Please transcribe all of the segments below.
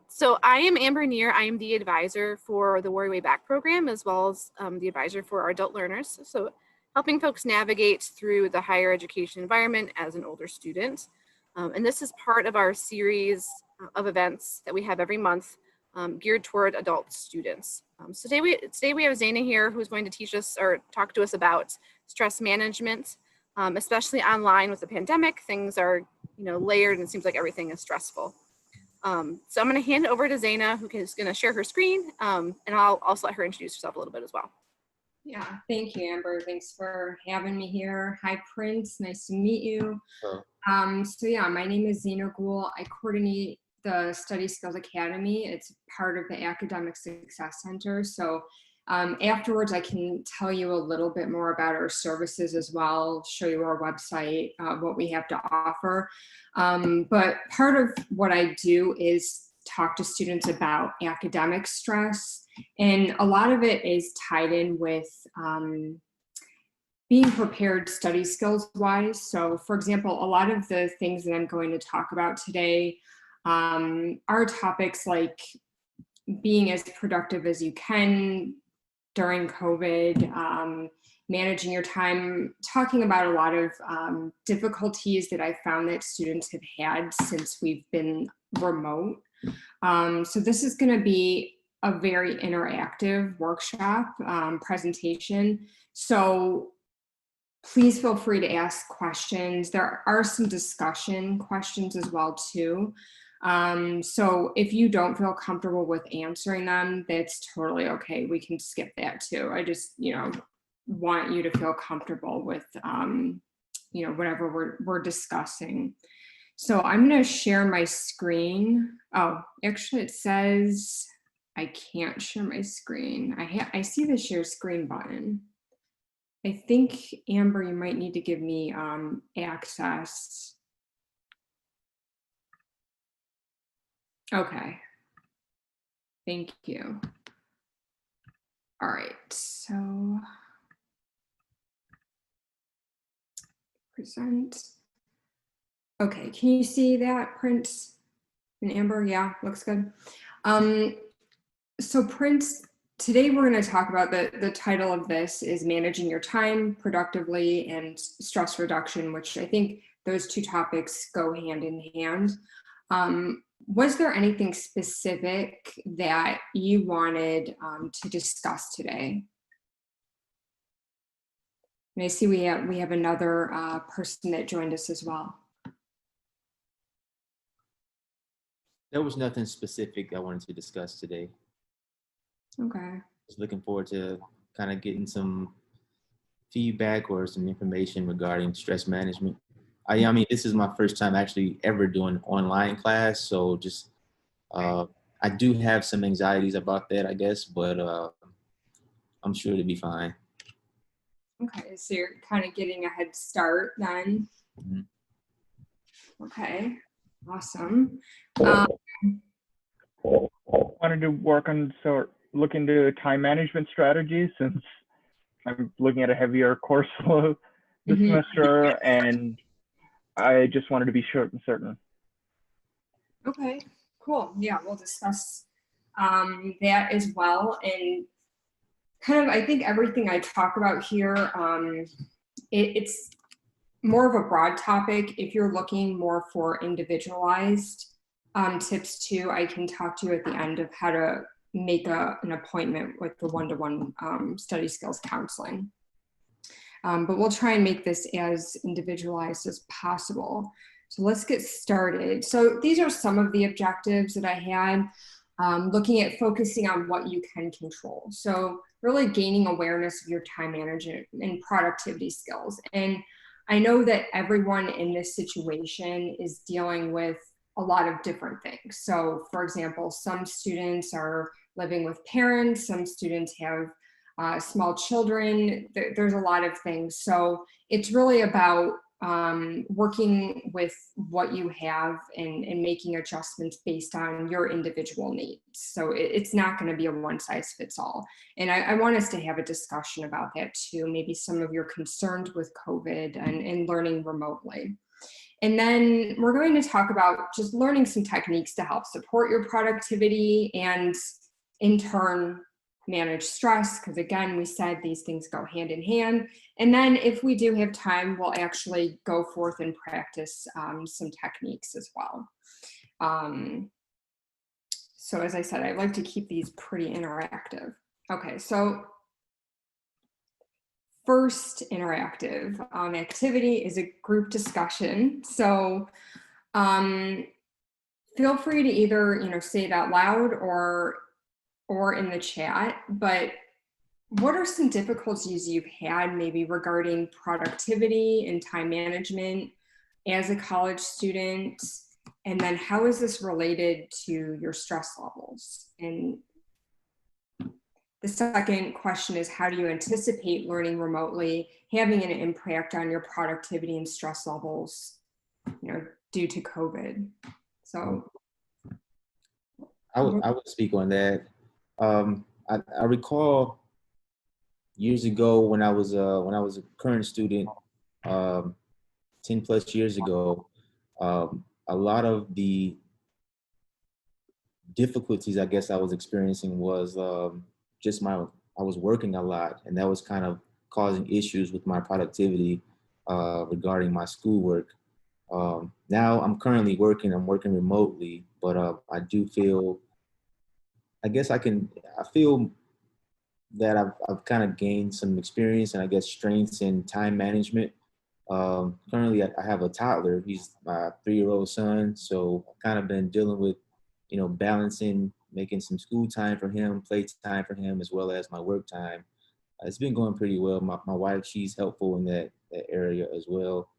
So I am Amber Neer. I am the advisor for the Worry Way Back program, as well as the advisor for our adult learners. So helping folks navigate through the higher education environment as an older student. And this is part of our series of events that we have every month geared toward adult students. So today we have Zaina here, who's going to teach us or talk to us about stress management, especially online with the pandemic. Things are, layered, and it seems like everything is stressful. So I'm going to hand it over to Zaina, who is going to share her screen, and I'll also let her introduce herself a little bit as well. Yeah, thank you, Amber. Thanks for having me here. Hi, Prince. Nice to meet you. So yeah, my name is Zaina Ghoul. I coordinate the Study Skills Academy. It's part of the Academic Success Center. So afterwards, I can tell you a little bit more about our services as well, show you our website, what we have to offer. But part of what I do is talk to students about academic stress. And a lot of it is tied in with being prepared study skills wise. So for example, a lot of the things that I'm going to talk about today are topics like being as productive as you can during COVID, managing your time, talking about a lot of difficulties that I found that students have had since we've been remote. So this is going to be a very interactive workshop presentation. So please feel free to ask questions. There are some discussion questions as well too. So if you don't feel comfortable with answering them, that's totally okay. We can skip that too. I just, want you to feel comfortable with, whatever we're discussing. So I'm going to share my screen. Oh, actually it says I can't share my screen. I see the share screen button. I think, Amber, you might need to give me access. Okay. Thank you. All right, so present. Okay, can you see that, Prince and Amber? Yeah, looks good. So Prince, today we're going to talk about the title of this is Managing Your Time Productively and Stress Reduction, which I think those two topics go hand in hand. Was there anything specific that you wanted to discuss today? And I see we have another person that joined us as well. There was nothing specific I wanted to discuss today. Okay. Just looking forward to kind of getting some feedback or some information regarding stress management. I mean, this is my first time actually ever doing online class, so just I do have some anxieties about that, I guess, but I'm sure it'll be fine. Okay, so you're kind of getting a head start then. Mm-hmm. Okay, awesome. Wanted to work on look into time management strategies since I'm looking at a heavier course flow this semester, and I just wanted to be short and certain. Okay, cool. Yeah, we'll discuss that as well. And kind of, I think everything I talk about here, it's more of a broad topic. If you're looking more for individualized tips too, I can talk to you at the end of how to make an appointment with the one-to-one study skills counseling. But we'll try and make this as individualized as possible. So let's get started. So these are some of the objectives that I had, looking at focusing on what you can control. So really gaining awareness of your time management and productivity skills. And I know that everyone in this situation is dealing with a lot of different things. So for example, some students are living with parents, some students have small children, there's a lot of things. So it's really about working with what you have and making adjustments based on your individual needs. So it's not going to be a one size fits all. And I want us to have a discussion about that too, maybe some of your concerns with COVID and learning remotely. And then we're going to talk about just learning some techniques to help support your productivity and in turn manage stress, because again, we said these things go hand in hand. And then if we do have time, we'll actually go forth and practice some techniques as well. So as I said, I like to keep these pretty interactive. Okay, so first interactive activity is a group discussion. So feel free to either, say it out loud or in the chat, but what are some difficulties you've had maybe regarding productivity and time management as a college student? And then how is this related to your stress levels? And the second question is, how do you anticipate learning remotely having an impact on your productivity and stress levels, due to COVID? So I would speak on that. I recall years ago when I was a current student, 10 plus years ago, a lot of the difficulties I guess I was experiencing was just I was working a lot, and that was kind of causing issues with my productivity regarding my schoolwork. Now I'm currently I'm working remotely, but I do feel, I feel that I've kind of gained some experience and I guess strengths in time management. Currently I have a toddler. He's my 3-year-old son. So I've kind of been dealing with, balancing, making some school time for him, play time for him, as well as my work time. It's been going pretty well. My wife, she's helpful in that area as well.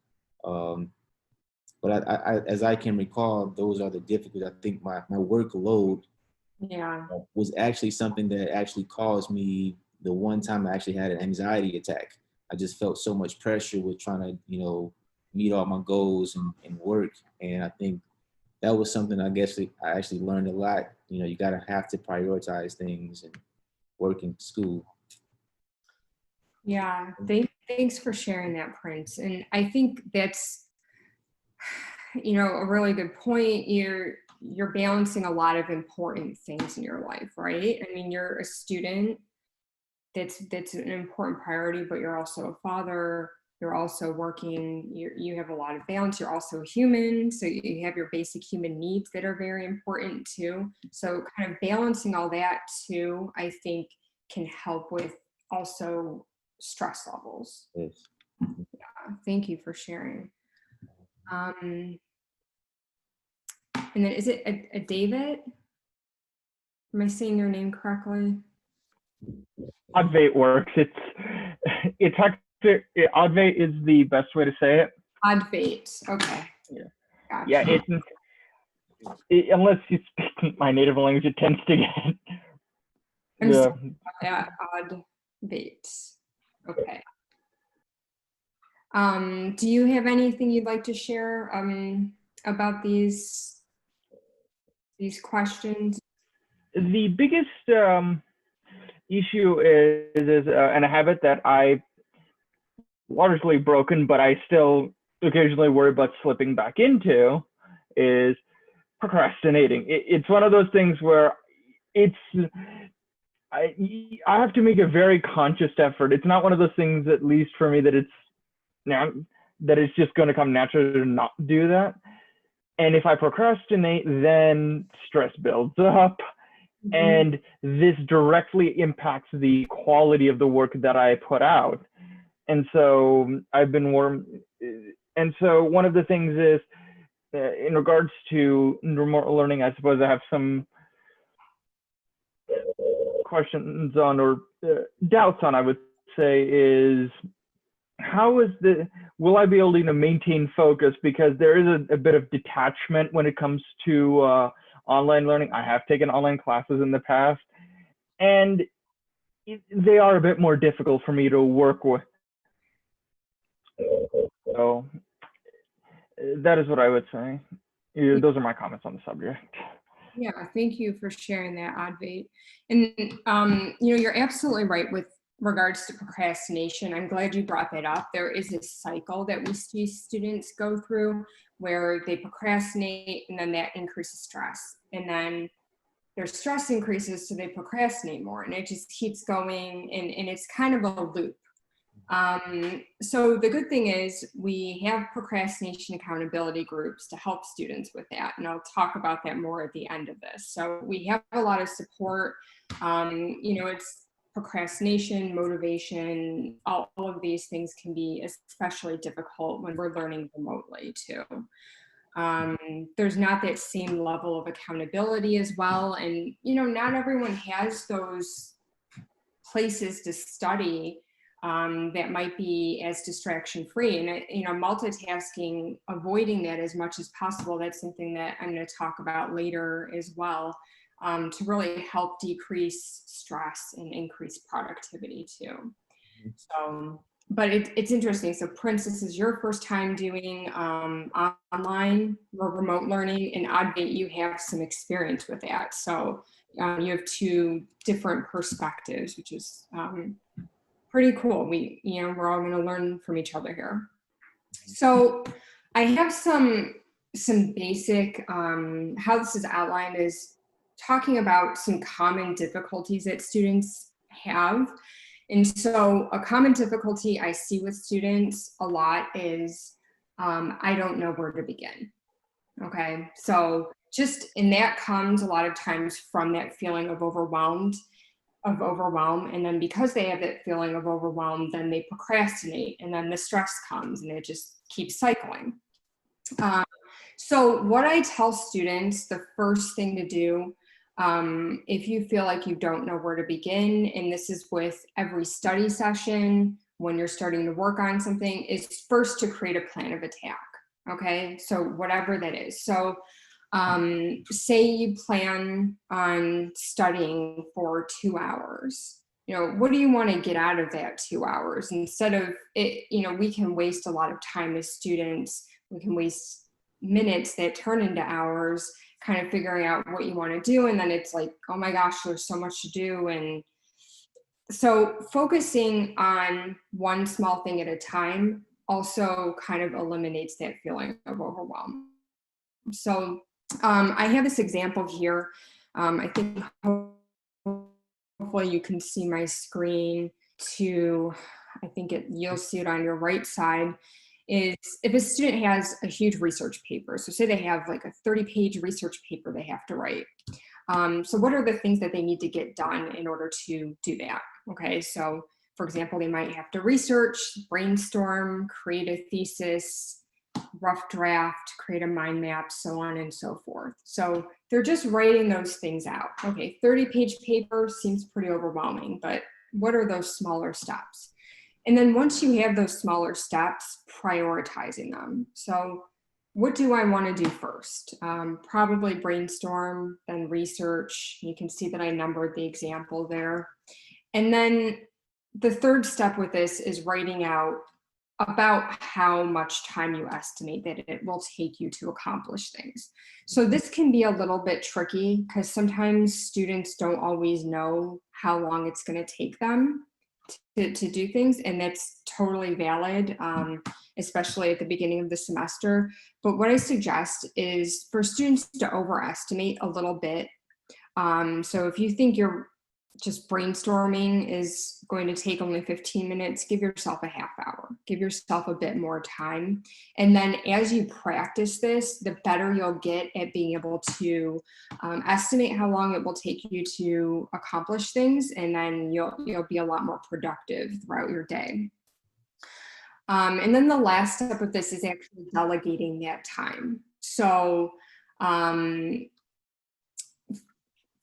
But I, as I can recall, those are the difficulties. I think my workload was actually something that actually caused me the one time I actually had an anxiety attack. I just felt so much pressure with trying to, meet all my goals and work. And I think that was something I guess I actually learned a lot. You gotta have to prioritize things and work in school. Yeah, thanks for sharing that, Prince. And I think that's, a really good point. You're balancing a lot of important things in your life, right? I mean, you're a student. That's an important priority, but you're also a father. You're also working. You have a lot of balance. You're also a human, so you have your basic human needs that are very important too. So kind of balancing all that too, I think, can help with also stress levels. Yes. Yeah, thank you for sharing. And then is it a David? Am I saying your name correctly? Advait works. It's actually, Advait is the best way to say it. Advait. Okay. Yeah. Gotcha. Yeah. Unless you speak my native language, it tends to get. Advait. Okay. Do you have anything you'd like to share about these questions? The biggest issue is and a habit that I largely broken, but I still occasionally worry about slipping back into, is procrastinating. It's one of those things where I have to make a very conscious effort. It's not one of those things, at least for me, that it's just going to come naturally to not do that. And if I procrastinate, then stress builds up. Mm-hmm. And this directly impacts the quality of the work that I put out. And so and so one of the things is, in regards to remote learning, I suppose I have some questions on, or doubts on, I would say, is will I be able to maintain focus? Because there is a bit of detachment when it comes to online learning. I have taken online classes in the past, and they are a bit more difficult for me to work with. So that is what I would say. Those are my comments on the subject. Yeah, thank you for sharing that, Advait. And you're absolutely right regards to procrastination, I'm glad you brought that up. There is a cycle that we see students go through where they procrastinate and then that increases stress. And then their stress increases, so they procrastinate more. And it just keeps going, and it's kind of a loop. So the good thing is we have procrastination accountability groups to help students with that. And I'll talk about that more at the end of this. So we have a lot of support. It's procrastination, motivation, all of these things can be especially difficult when we're learning remotely too. There's not that same level of accountability as well. And, not everyone has those places to study that might be as distraction free. And, multitasking, avoiding that as much as possible, that's something that I'm going to talk about later as well, to really help decrease stress and increase productivity too. So, but it's interesting. So Prince, this is your first time doing online or remote learning, and Advait, you have some experience with that. So you have two different perspectives, which is pretty cool. We're all going to learn from each other here. So I have some basic, how this is outlined is talking about some common difficulties that students have. And so a common difficulty I see with students a lot is, I don't know where to begin. Okay, so and that comes a lot of times from that feeling of overwhelm. And then because they have that feeling of overwhelm, then they procrastinate, and then the stress comes and it just keeps cycling. So what I tell students, the first thing to do, if you feel like you don't know where to begin, and this is with every study session, when you're starting to work on something, is first to create a plan of attack. Okay, so whatever that is. So say you plan on studying for 2 hours. What do you want to get out of that 2 hours? Instead of it, we can waste a lot of time as students. We can waste minutes that turn into hours kind of figuring out what you want to do. And then it's like, oh my gosh, there's so much to do. And so focusing on one small thing at a time also kind of eliminates that feeling of overwhelm. So I have this example here. I think hopefully you can see my screen too. I think you'll see it on your right side. Is if a student has a huge research paper, so say they have like a 30-page research paper they have to write. So what are the things that they need to get done in order to do that? Okay, so for example, they might have to research, brainstorm, create a thesis, rough draft, create a mind map, so on and so forth. So they're just writing those things out. Okay, 30-page paper seems pretty overwhelming, but what are those smaller steps? And then once you have those smaller steps, prioritizing them. So what do I want to do first? Probably brainstorm, then research. You can see that I numbered the example there. And then the third step with this is writing out about how much time you estimate that it will take you to accomplish things. So this can be a little bit tricky because sometimes students don't always know how long it's going to take them to do things, and that's totally valid, especially at the beginning of the semester. But what I suggest is for students to overestimate a little bit. So if you think you're just brainstorming is going to take only 15 minutes, give yourself a half hour, give yourself a bit more time. And then as you practice this, the better you'll get at being able to estimate how long it will take you to accomplish things. And then you'll be a lot more productive throughout your day. And then the last step of this is actually delegating that time. So,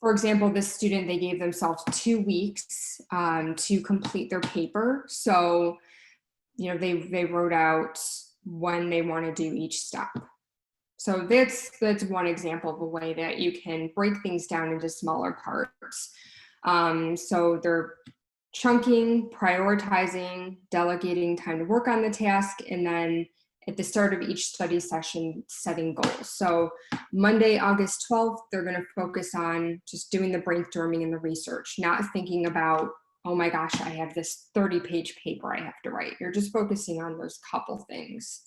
for example, this student, they gave themselves 2 weeks to complete their paper. So, they wrote out when they want to do each step. So that's one example of a way that you can break things down into smaller parts. So they're chunking, prioritizing, delegating time to work on the task, and then at the start of each study session, setting goals. So Monday, August 12th, they're going to focus on just doing the brainstorming and the research, not thinking about oh my gosh, I have this 30-page paper I have to write. You're just focusing on those couple things.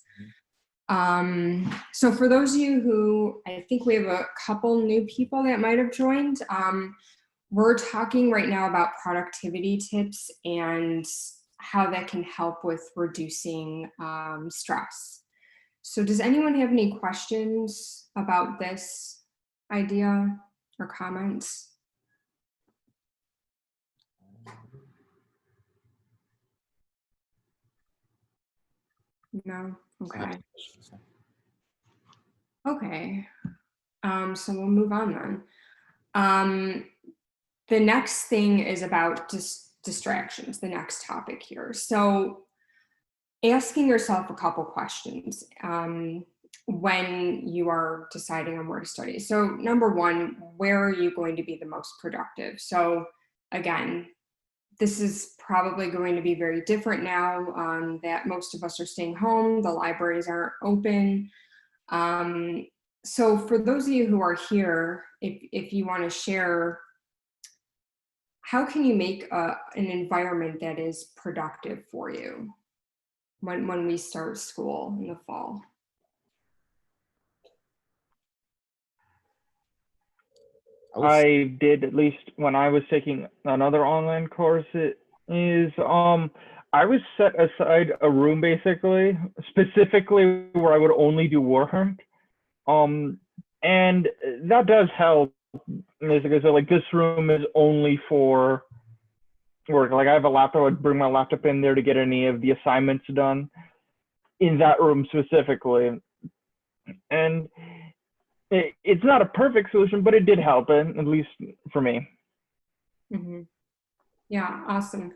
So for those of you who, I think we have a couple new people that might have joined. We're talking right now about productivity tips and how that can help with reducing stress. So does anyone have any questions about this idea or comments? No? Okay. Okay. So we'll move on then. The next thing is about distractions, the next topic here. So asking yourself a couple questions when you are deciding on where to study. So number one, where are you going to be the most productive? So again, this is probably going to be very different now that most of us are staying home, the libraries aren't open. So for those of you who are here, if you want to share, how can you make an environment that is productive for you when we start school in the fall? I did, at least when I was taking another online course, it is I was set aside a room basically, specifically where I would only do work. And that does help. Basically, so like this room is only for work. Like I have a laptop, I would bring my laptop in there to get any of the assignments done in that room specifically. And it's not a perfect solution, but it did help, at least for me. Mm-hmm. Yeah, awesome.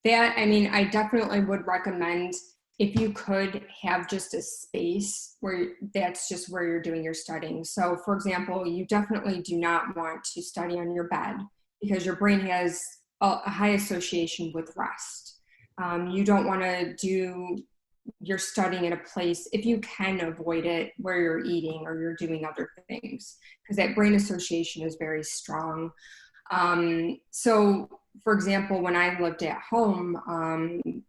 That, I mean, I definitely would recommend if you could have just a space where that's just where you're doing your studying. So for example, you definitely do not want to study on your bed because your brain has a high association with rest. You don't want to do your studying in a place, if you can avoid it, where you're eating or you're doing other things, because that brain association is very strong. So for example, when I lived at home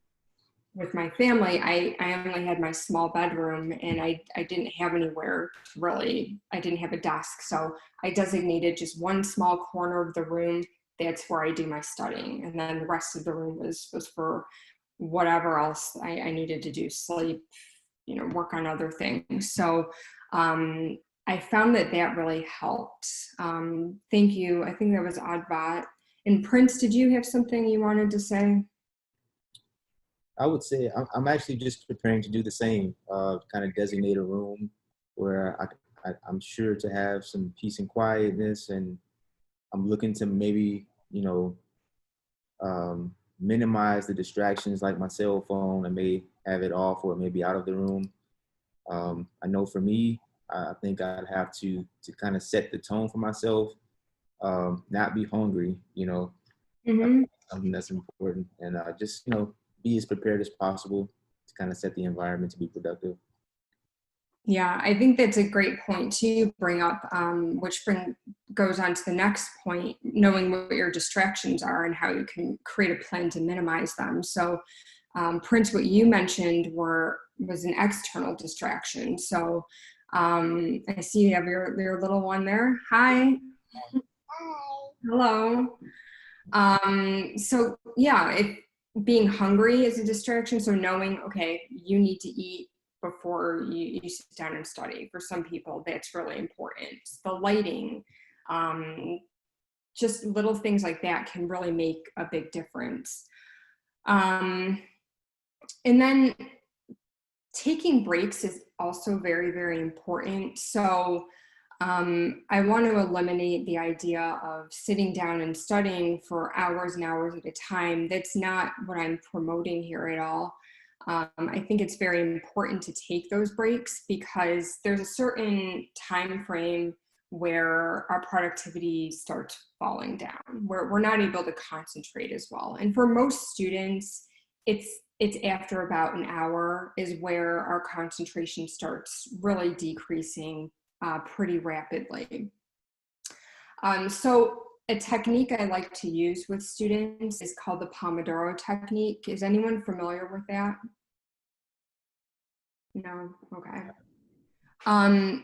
with my family, I only had my small bedroom and I didn't have anywhere to really, I didn't have a desk. So I designated just one small corner of the room. That's where I do my studying. And then the rest of the room was for whatever else I needed to do, sleep, you know, work on other things. So I found that really helped. Thank you. I think that was Oddbot. And Prince, did you have something you wanted to say? I would say I'm actually just preparing to do the same, kind of designate a room where I'm sure to have some peace and quietness, and I'm looking to maybe, you know, minimize the distractions like my cell phone. I may have it off or maybe out of the room. I know for me, I think I'd have to kind of set the tone for myself, not be hungry, you know, Mm-hmm. something that's important, and just, you know, be as prepared as possible to kind of set the environment to be productive. Yeah, I think that's a great point to bring up, which goes on to the next point, knowing what your distractions are and how you can create a plan to minimize them. So Prince, what you mentioned was an external distraction. So I see you have your little one there. Hi. Hi. Hello. So yeah, if being hungry is a distraction, so knowing, okay, you need to eat before you sit down and study. For some people, that's really important. The lighting, just little things like that can really make a big difference. And then taking breaks is also very, very important. So I want to eliminate the idea of sitting down and studying for hours and hours at a time. That's not what I'm promoting here at all. I think it's very important to take those breaks because there's a certain time frame where our productivity starts falling down, where we're not able to concentrate as well. And for most students, it's after about an hour is where our concentration starts really decreasing pretty rapidly. So a technique I like to use with students is called the Pomodoro technique. Is anyone familiar with that? No? Okay.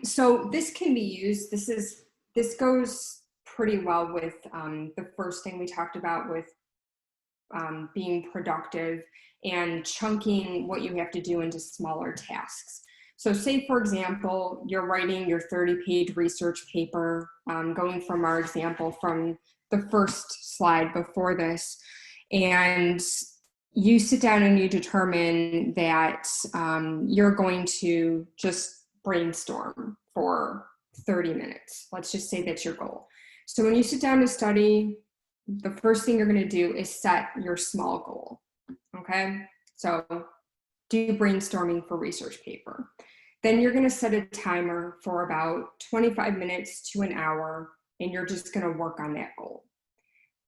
So this can be used, this goes pretty well with the first thing we talked about with being productive and chunking what you have to do into smaller tasks. So say, for example, you're writing your 30-page research paper, going from our example from the first slide before this, and you sit down and you determine that you're going to just brainstorm for 30 minutes. Let's just say that's your goal. So when you sit down to study, the first thing you're going to do is set your small goal. Okay, so do brainstorming for research paper. Then you're going to set a timer for about 25 minutes to an hour, and you're just going to work on that goal.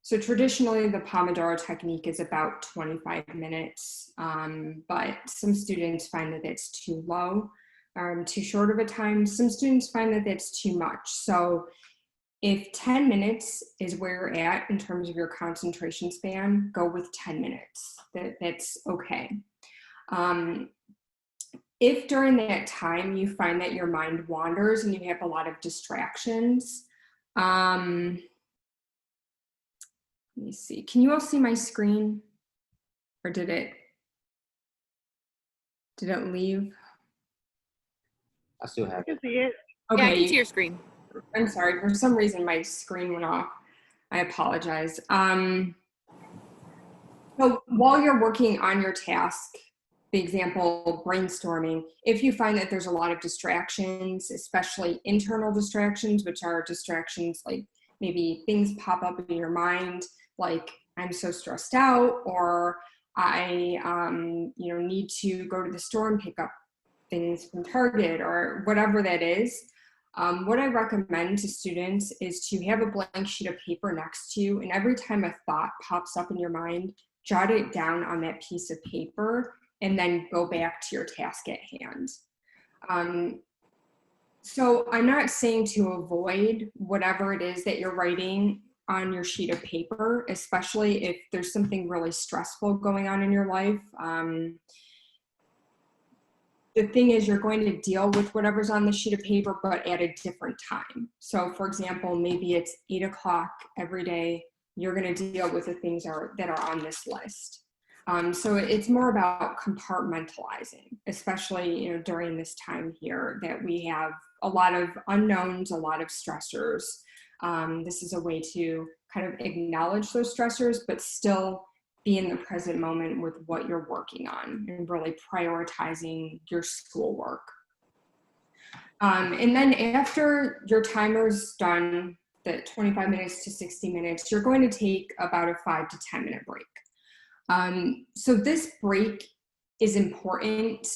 So traditionally, the Pomodoro technique is about 25 minutes, but some students find that it's too low, too short of a time. Some students find that that's too much. So if 10 minutes is where you're at in terms of your concentration span, go with 10 minutes. That's okay. If during that time you find that your mind wanders and you have a lot of distractions, let me see. Can you all see my screen? Or did it leave? I still have I it. can see it. Okay. Yeah, I can see your screen. I'm sorry, for some reason my screen went off. I apologize. So while you're working on your task, the example brainstorming, if you find that there's a lot of distractions, especially internal distractions, which are distractions like maybe things pop up in your mind, like I'm so stressed out, or I need to go to the store and pick up things from Target, or whatever that is. What I recommend to students is to have a blank sheet of paper next to you, and every time a thought pops up in your mind, jot it down on that piece of paper, and then go back to your task at hand. So I'm not saying to avoid whatever it is that you're writing on your sheet of paper, especially if there's something really stressful going on in your life. The thing is, you're going to deal with whatever's on the sheet of paper, but at a different time. So for example, maybe it's 8 o'clock every day. You're going to deal with the things that are on this list. So it's more about compartmentalizing, especially during this time here that we have a lot of unknowns, a lot of stressors. This is a way to kind of acknowledge those stressors, but still be in the present moment with what you're working on and really prioritizing your schoolwork. And then after your timer's done, the 25 minutes to 60 minutes, you're going to take about a 5 to 10 minute break. So this break is important.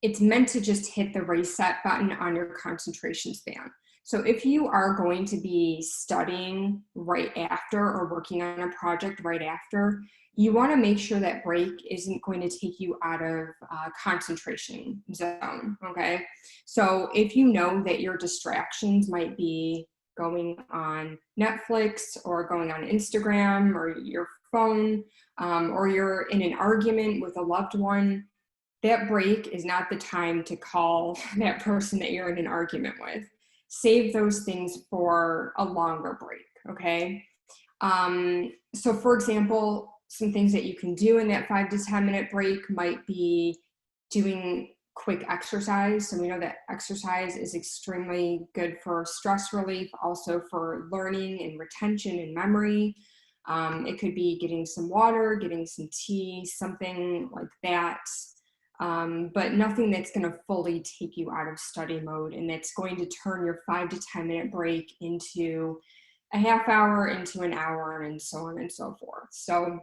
It's meant to just hit the reset button on your concentration span. So if you are going to be studying right after or working on a project right after, you want to make sure that break isn't going to take you out of concentration zone, okay? So if you know that your distractions might be going on Netflix or going on Instagram or your phone, or you're in an argument with a loved one, that break is not the time to call that person that you're in an argument with. Save those things for a longer break, okay? So for example, some things that you can do in that 5 to 10 minute break might be doing quick exercise. So we know that exercise is extremely good for stress relief, also for learning and retention and memory. It could be getting some water, getting some tea, something like that. But nothing that's going to fully take you out of study mode, and that's going to turn your 5 to 10 minute break into a half hour, into an hour, and so on and so forth. So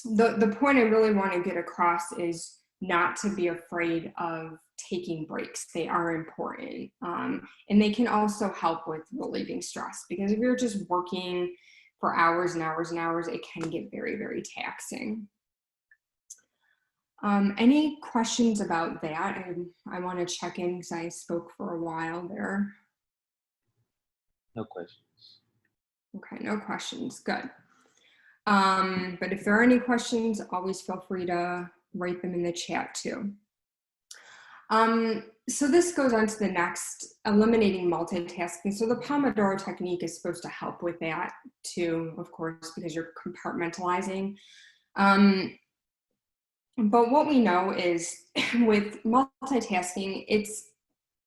the point I really want to get across is not to be afraid of taking breaks. They are important. And they can also help with relieving stress, because if you're just working for hours and hours and hours, it can get very, very taxing. Any questions about that? I want to check in because I spoke for a while there. No questions. Okay, no questions. Good. But if there are any questions, always feel free to write them in the chat too. So this goes on to the next, eliminating multitasking. So the Pomodoro technique is supposed to help with that too, of course, because you're compartmentalizing. But what we know is with multitasking, it's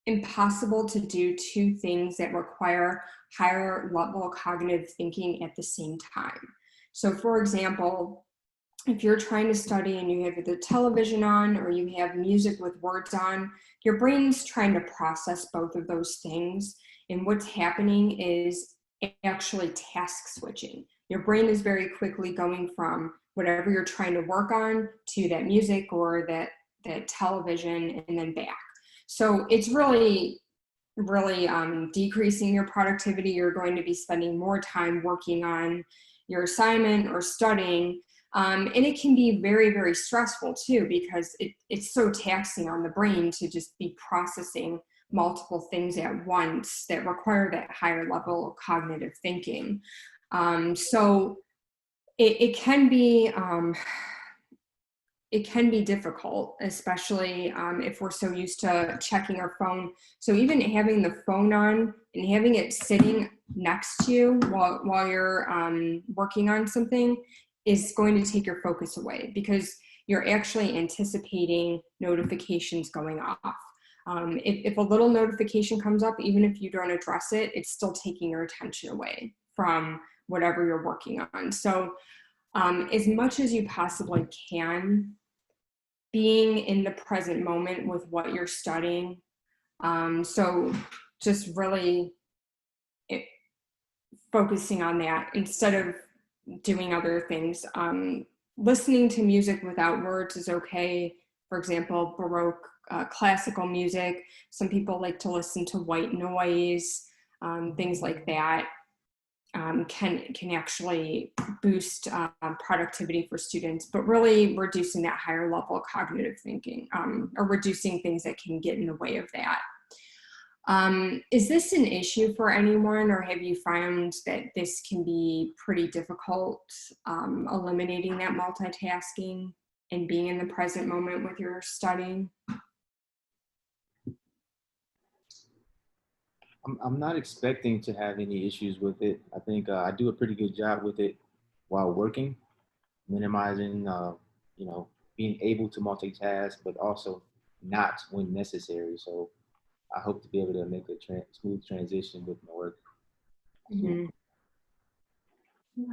impossible to do two things that require higher level cognitive thinking at the same time. So for example, if you're trying to study and you have the television on or you have music with words on, your brain's trying to process both of those things. And what's happening is actually task switching. Your brain is very quickly going from whatever you're trying to work on to that music or that television and then back. So it's really decreasing your productivity. You're going to be spending more time working on your assignment or studying. And it can be very, very stressful too, because it's so taxing on the brain to just be processing multiple things at once that require that higher level of cognitive thinking. So it can be difficult, especially if we're so used to checking our phone. So even having the phone on and having it sitting next to you while you're working on something is going to take your focus away, because you're actually anticipating notifications going off. If a little notification comes up, even if you don't address it, it's still taking your attention away from whatever you're working on. So as much as you possibly can, being in the present moment with what you're studying. So just really focusing on that instead of doing other things. Listening to music without words is okay. For example, Baroque classical music. Some people like to listen to white noise, things like that. Can actually boost productivity for students, but really reducing that higher level of cognitive thinking, or reducing things that can get in the way of that. Is this an issue for anyone, or have you found that this can be pretty difficult, eliminating that multitasking and being in the present moment with your studying? I'm not expecting to have any issues with it. I think I do a pretty good job with it while working, minimizing, being able to multitask, but also not when necessary. So I hope to be able to make a smooth transition with my work. Mm-hmm.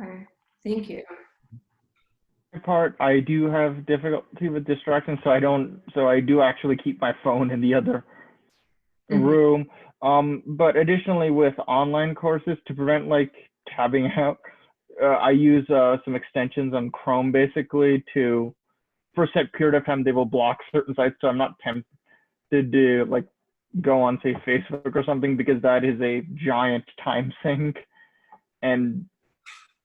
Okay, thank you. Part, I do have difficulty with distractions, so I do actually keep my phone in the other room. But additionally, with online courses, to prevent like tabbing out, I use some extensions on Chrome basically to, for a set period of time, they will block certain sites, so I'm not tempted to like go on, say, Facebook or something, because that is a giant time sink, and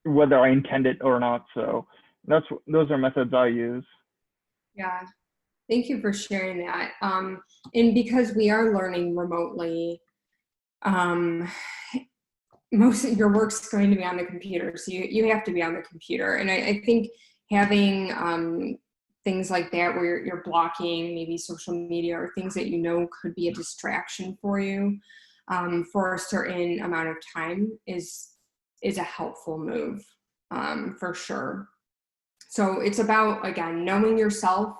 whether I intend it or not. So those are methods I use. Yeah, thank you for sharing that. And because we are learning remotely, most of your work's going to be on the computer, so you have to be on the computer. And I think having things like that where you're blocking maybe social media or things that you know could be a distraction for you for a certain amount of time is a helpful move, for sure. So it's about, again, knowing yourself,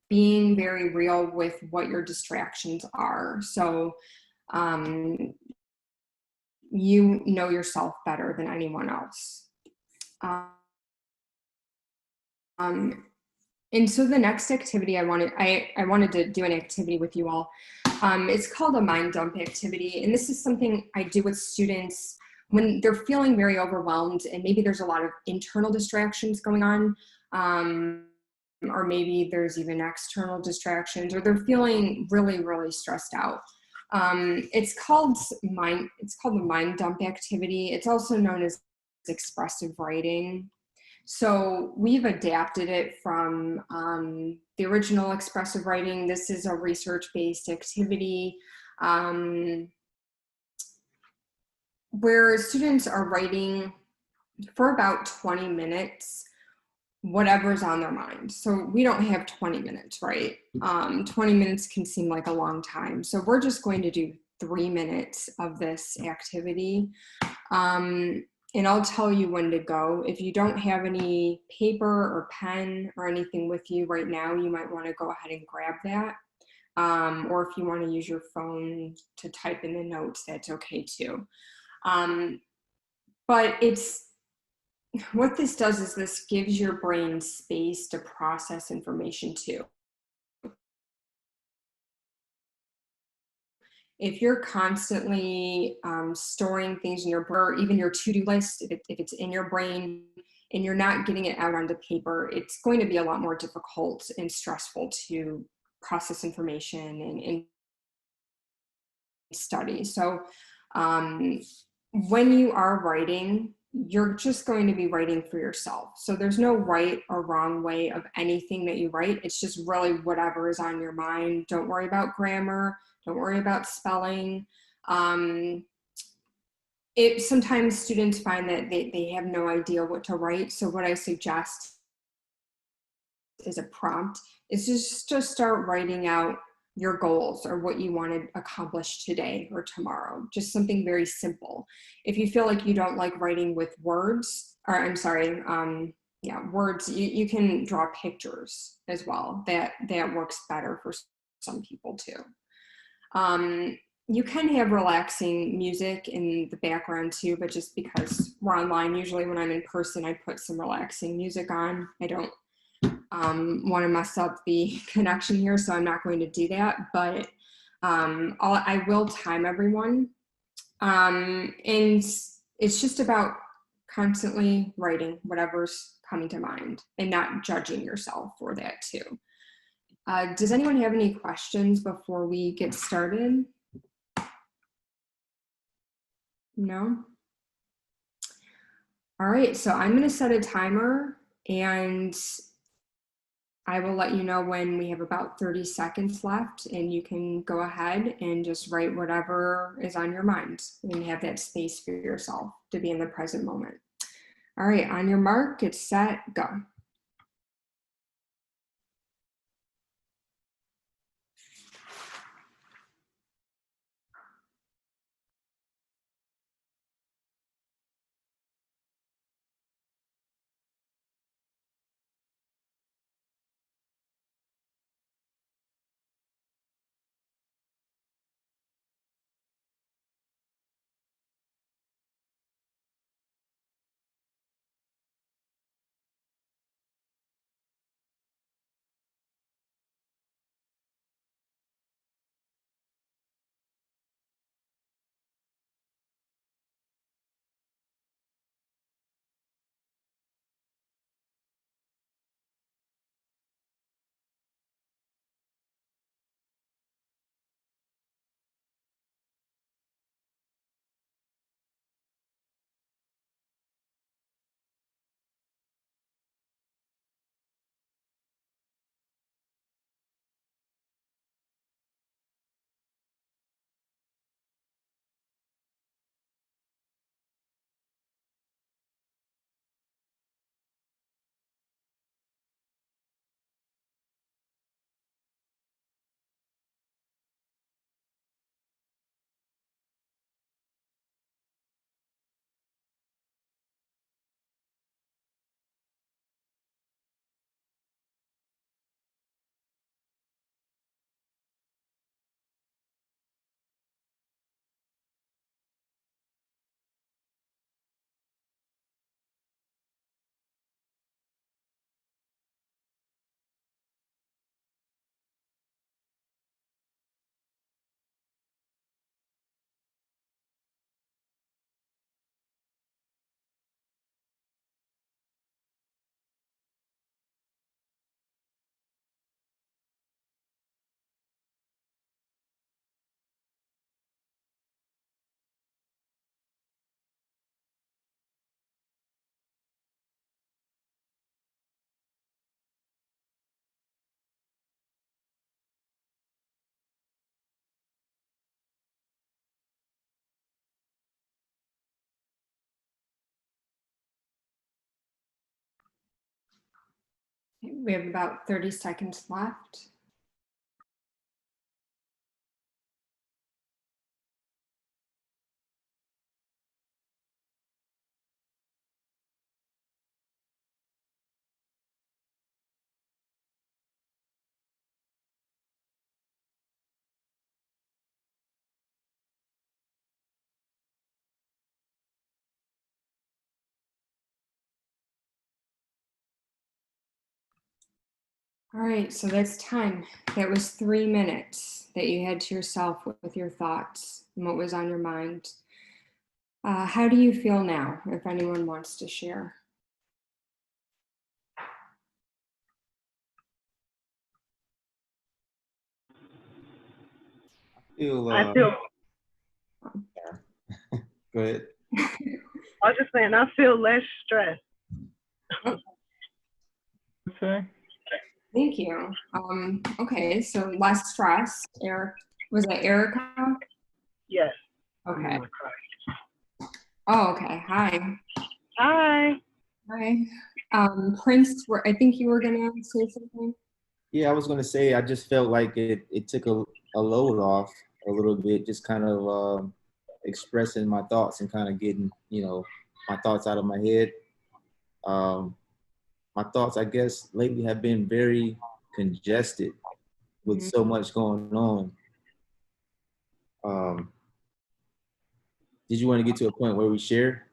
being very real with what your distractions are. So you know yourself better than anyone else. And so the next activity I wanted to do an activity with you all. It's called a mind dump activity. And this is something I do with students when they're feeling very overwhelmed and maybe there's a lot of internal distractions going on, or maybe there's even external distractions, or they're feeling really, really stressed out. It's called the mind dump activity. It's also known as expressive writing. So we've adapted it from the original expressive writing. This is a research-based activity where students are writing for about 20 minutes, whatever's on their mind. So we don't have 20 minutes, right? 20 minutes can seem like a long time. So we're just going to do 3 minutes of this activity. And I'll tell you when to go. If you don't have any paper or pen or anything with you right now, you might want to go ahead and grab that. Or if you want to use your phone to type in the notes, that's okay too. But what this does is this gives your brain space to process information too. If you're constantly storing things in your brain, or even your to-do list, if it's in your brain and you're not getting it out onto paper, it's going to be a lot more difficult and stressful to process information and study. So when you are writing, you're just going to be writing for yourself. So there's no right or wrong way of anything that you write. It's just really whatever is on your mind. Don't worry about grammar. Don't worry about spelling. Sometimes students find that they have no idea what to write. So what I suggest is a prompt is just to start writing out your goals or what you want to accomplish today or tomorrow. Just something very simple. If you feel like you don't like writing with words, or I'm sorry, words, you can draw pictures as well. That works better for some people too. You can have relaxing music in the background too, but just because we're online, usually when I'm in person, I put some relaxing music on. I don't want to mess up the connection here, so I'm not going to do that, but I will time everyone. And it's just about constantly writing whatever's coming to mind and not judging yourself for that too. Does anyone have any questions before we get started? No? All right, so I'm going to set a timer and I will let you know when we have about 30 seconds left, and you can go ahead and just write whatever is on your mind and have that space for yourself to be in the present moment. All right, on your mark, get set, go. We have about 30 seconds left. All right, so that's time. That was 3 minutes that you had to yourself with your thoughts and what was on your mind. How do you feel now, if anyone wants to share? Feel, I feel, go ahead. I was just saying, I feel less stressed. Say? Thank you. Okay, so less stress. Eric, was that Erica? Yes. Okay. Oh, okay. Hi. Hi. Hi. Prince, I think you were gonna say something. Yeah, I was gonna say I just felt like it took a load off a little bit, just kind of expressing my thoughts and kind of getting, my thoughts out of my head. My thoughts, I guess, lately have been very congested with so much going on. Did you want to get to a point where we share,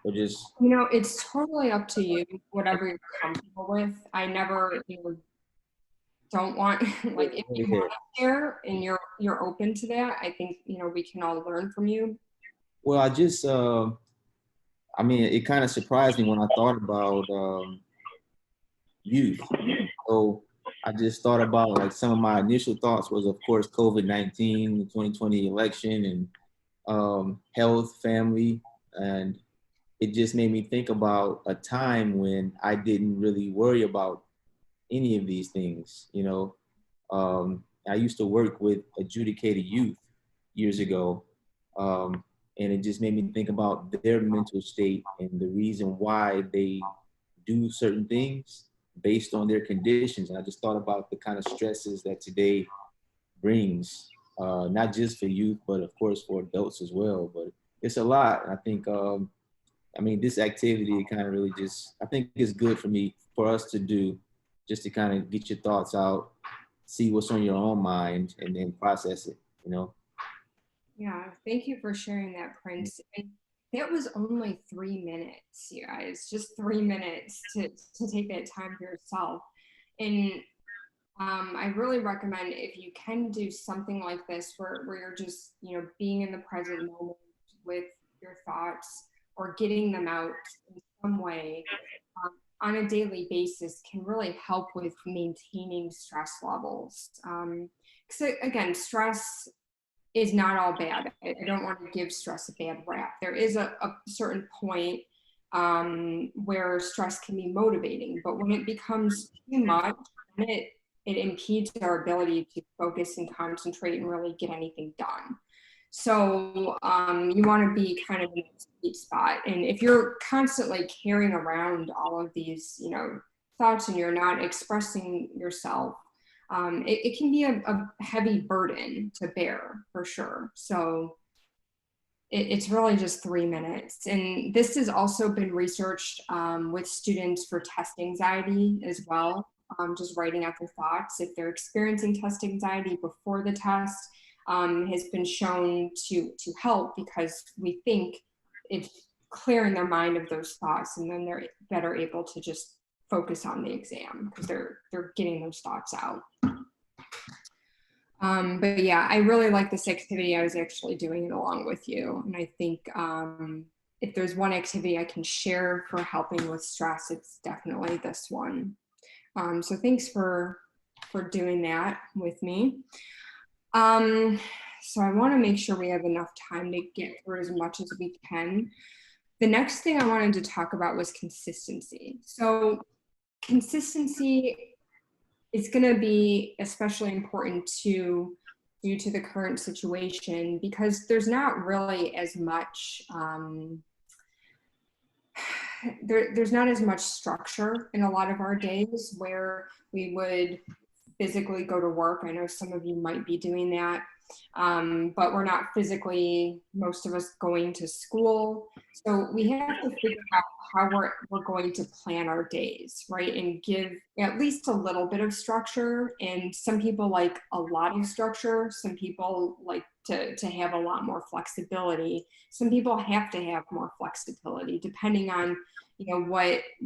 or just? It's totally up to you, whatever you're comfortable with. I never, don't want like if you want to share and you're open to that, I think we can all learn from you. Well, I just, I mean, it kind of surprised me when I thought about youth. So I just thought about like some of my initial thoughts was, of course, COVID-19, the 2020 election, and health, family, and it just made me think about a time when I didn't really worry about any of these things. I used to work with adjudicated youth years ago, and it just made me think about their mental state and the reason why they do certain things based on their conditions. And I just thought about the kind of stresses that today brings, not just for youth, but of course for adults as well. But it's a lot. I think, this activity kind of really just, I think it's good for us to do, just to kind of get your thoughts out, see what's on your own mind, and then process it. Yeah, thank you for sharing that, Prince. And that was only 3 minutes, you guys, just 3 minutes to take that time for yourself. And I really recommend if you can do something like this where you're just, being in the present moment with your thoughts or getting them out in some way on a daily basis can really help with maintaining stress levels. So again, stress is not all bad. I don't want to give stress a bad rap. There is a certain point where stress can be motivating, but when it becomes too much, then it impedes our ability to focus and concentrate and really get anything done. So you want to be kind of in a sweet spot. And if you're constantly carrying around all of these, thoughts and you're not expressing yourself, it can be a heavy burden to bear for sure. So it's really just 3 minutes. And this has also been researched with students for test anxiety as well. Just writing out their thoughts. If they're experiencing test anxiety before the test, has been shown to help because we think it's clearing their mind of those thoughts, and then they're better able to just focus on the exam because they're getting those thoughts out. But yeah, I really like this activity. I was actually doing it along with you, and I think if there's one activity I can share for helping with stress, it's definitely this one. So thanks for doing that with me. So I want to make sure we have enough time to get through as much as we can. The next thing I wanted to talk about was consistency. So consistency is going to be especially important due to the current situation because there's not really as much there's not as much structure in a lot of our days where we would physically go to work. I know some of you might be doing that, but we're not physically, most of us, going to school. So we have to figure out how we're going to plan our days, right? And give at least a little bit of structure. And some people like a lot of structure. Some people like to have a lot more flexibility. Some people have to have more flexibility depending on, you know,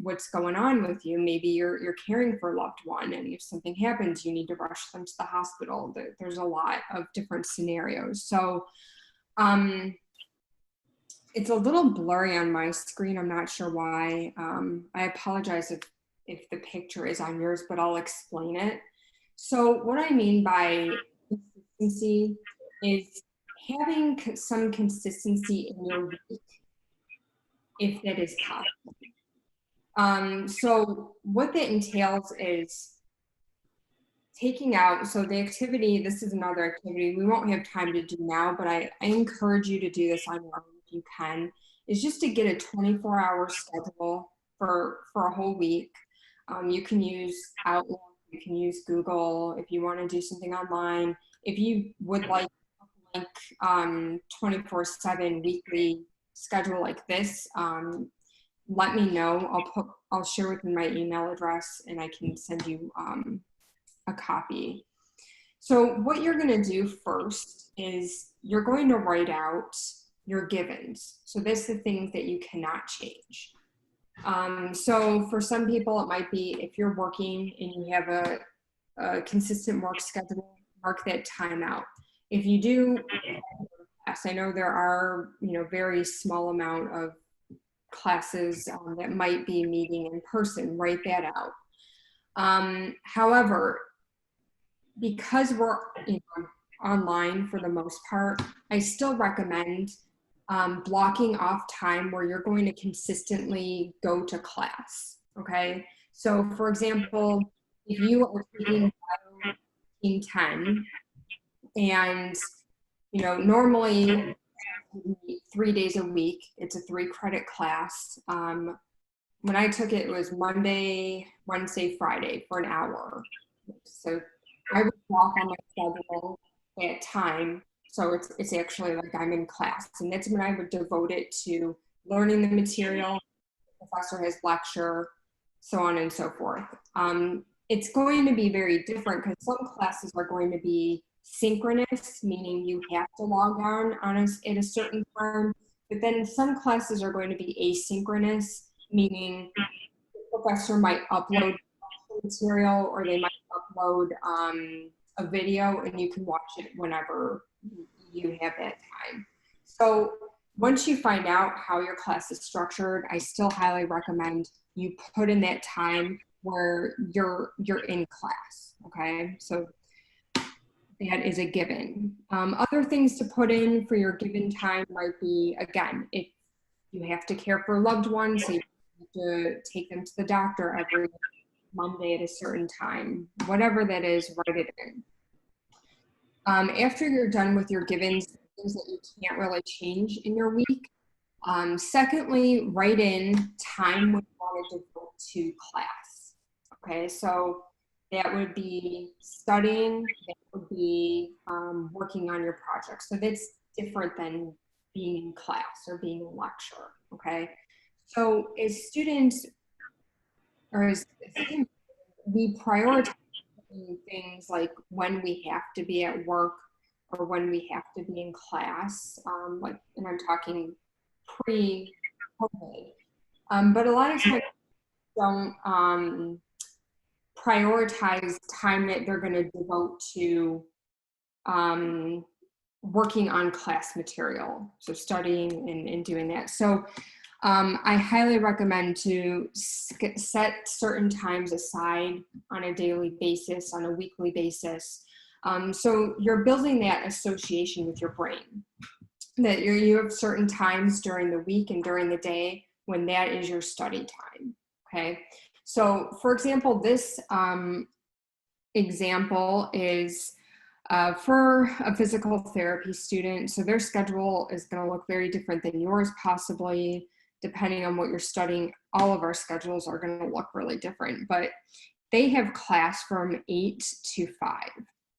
what's going on with you. Maybe you're caring for a loved one, and if something happens, you need to rush them to the hospital. There's a lot of different scenarios. So it's a little blurry on my screen. I'm not sure why. I apologize if the picture is on yours, but I'll explain it. So what I mean by consistency is having some consistency in your week, if that is possible. So what that entails is taking out, so the activity, this is another activity we won't have time to do now, but I encourage you to do this on your own if you can, is just to get a 24-hour schedule for a whole week. You can use Outlook, you can use Google if you want to do something online. If you would like 24/7 weekly schedule like this, let me know. I'll share with you my email address and I can send you a copy. So what you're going to do first is you're going to write out your givens. So that's the things that you cannot change. So for some people, it might be if you're working and you have a consistent work schedule, mark that time out. If you do, I know there are, you know, very small amount of classes that might be meeting in person, write that out. However, because we're, you know, online for the most part, I still recommend blocking off time where you're going to consistently go to class, okay? So for example, if you are taking in 10 and, you know, normally 3 days a week, it's a 3-credit class. When I took it, it was Monday, Wednesday, Friday for an hour. So I would walk on my schedule at time. So it's actually like I'm in class, and that's when I would devote it to learning the material. The professor has lecture, so on and so forth. It's going to be very different because some classes are going to be synchronous, meaning you have to log on at a certain time. But then some classes are going to be asynchronous, meaning the professor might upload material or they might upload a video and you can watch it whenever you have that time. So once you find out how your class is structured, I still highly recommend you put in that time where you're in class, okay? So that is a given. Other things to put in for your given time might be, again, if you have to care for loved ones, so you have to take them to the doctor every Monday at a certain time, whatever that is, write it in. After you're done with your givens, things that you can't really change in your week. Secondly, write in time when you want to devote to class. Okay, so that would be studying, that would be working on your project. So that's different than being in class or being in lecture, okay? So as students, or as students, we prioritize things like when we have to be at work or when we have to be in class, like, and I'm talking pre-COVID. But a lot of times don't prioritize time that they're going to devote to working on class material, so studying and doing that. So I highly recommend to set certain times aside on a daily basis, on a weekly basis. So you're building that association with your brain, that you have certain times during the week and during the day when that is your study time, okay? So for example, this example is for a physical therapy student. So their schedule is going to look very different than yours, possibly depending on what you're studying, all of our schedules are going to look really different, but they have class from 8 to 5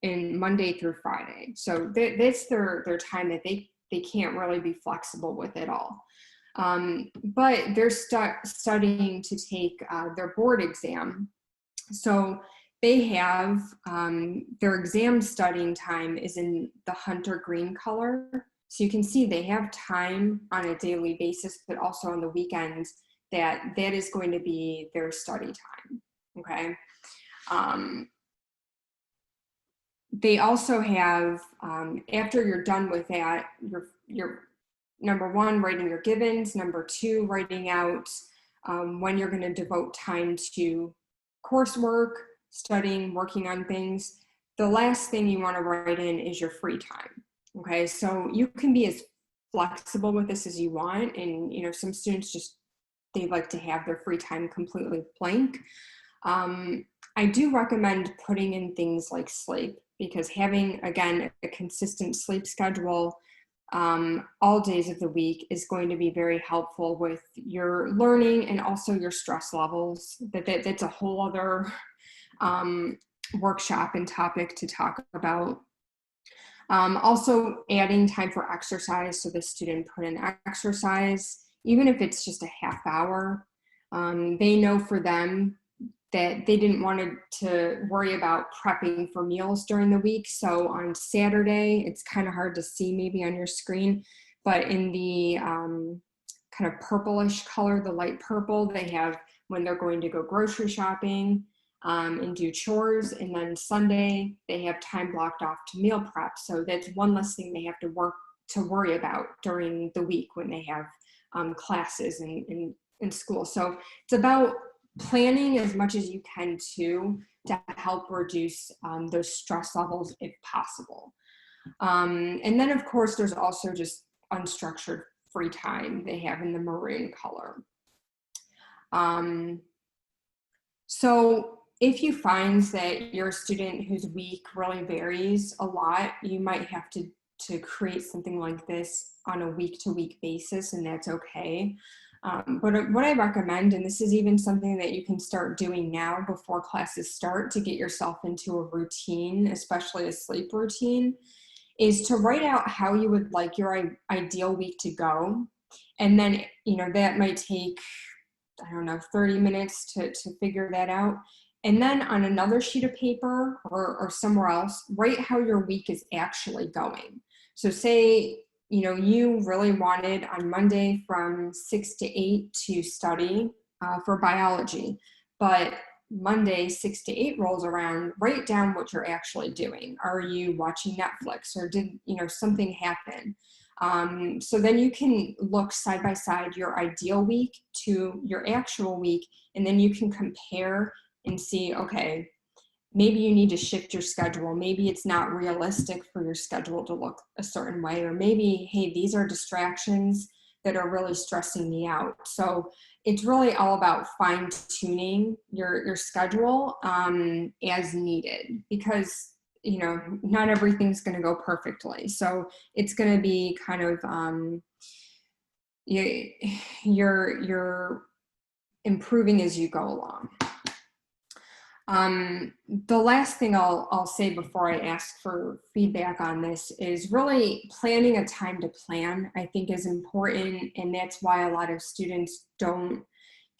in Monday through Friday. So that's their time that they can't really be flexible with at all. But they're studying to take their board exam. So they have their exam studying time is in the hunter green color. So you can see they have time on a daily basis, but also on the weekends that is going to be their study time, okay? They also have, after you're done with that, you're number one, writing your givens, number two, writing out when you're gonna devote time to coursework, studying, working on things. The last thing you wanna write in is your free time, okay? So you can be as flexible with this as you want, and you know, some students just, they like to have their free time completely blank. I do recommend putting in things like sleep, because having, again, a consistent sleep schedule all days of the week is going to be very helpful with your learning and also your stress levels. That's a whole other workshop and topic to talk about. Also adding time for exercise, so the student put in exercise, even if it's just a half hour. They know for them that they didn't want to worry about prepping for meals during the week. So on Saturday, it's kind of hard to see maybe on your screen, but in the kind of purplish color, the light purple, they have when they're going to go grocery shopping and do chores. And then Sunday, they have time blocked off to meal prep. So that's one less thing they have to worry about during the week when they have classes in school. So it's about planning as much as you can to help reduce those stress levels if possible. And then of course, there's also just unstructured free time they have in the maroon color. So if you find that you're a student whose week really varies a lot, you might have to create something like this on a week-to-week basis, and that's okay. But what I recommend, and this is even something that you can start doing now before classes start to get yourself into a routine, especially a sleep routine, is to write out how you would like your ideal week to go. And then, you know, that might take, I don't know, 30 minutes to figure that out. And then on another sheet of paper or somewhere else, write how your week is actually going. So say, you know, you really wanted on Monday from 6 to 8 to study for biology, but Monday 6 to 8 rolls around, write down what you're actually doing. Are you watching Netflix, or did, you know, something happen? So then you can look side by side your ideal week to your actual week, and then you can compare and see, okay, maybe you need to shift your schedule. Maybe it's not realistic for your schedule to look a certain way, or maybe, hey, these are distractions that are really stressing me out. So it's really all about fine tuning your schedule as needed, because, you know, not everything's going to go perfectly. So it's going to be kind of, you're improving as you go along. The last thing I'll say before I ask for feedback on this is really planning a time to plan, I think, is important. And that's why a lot of students don't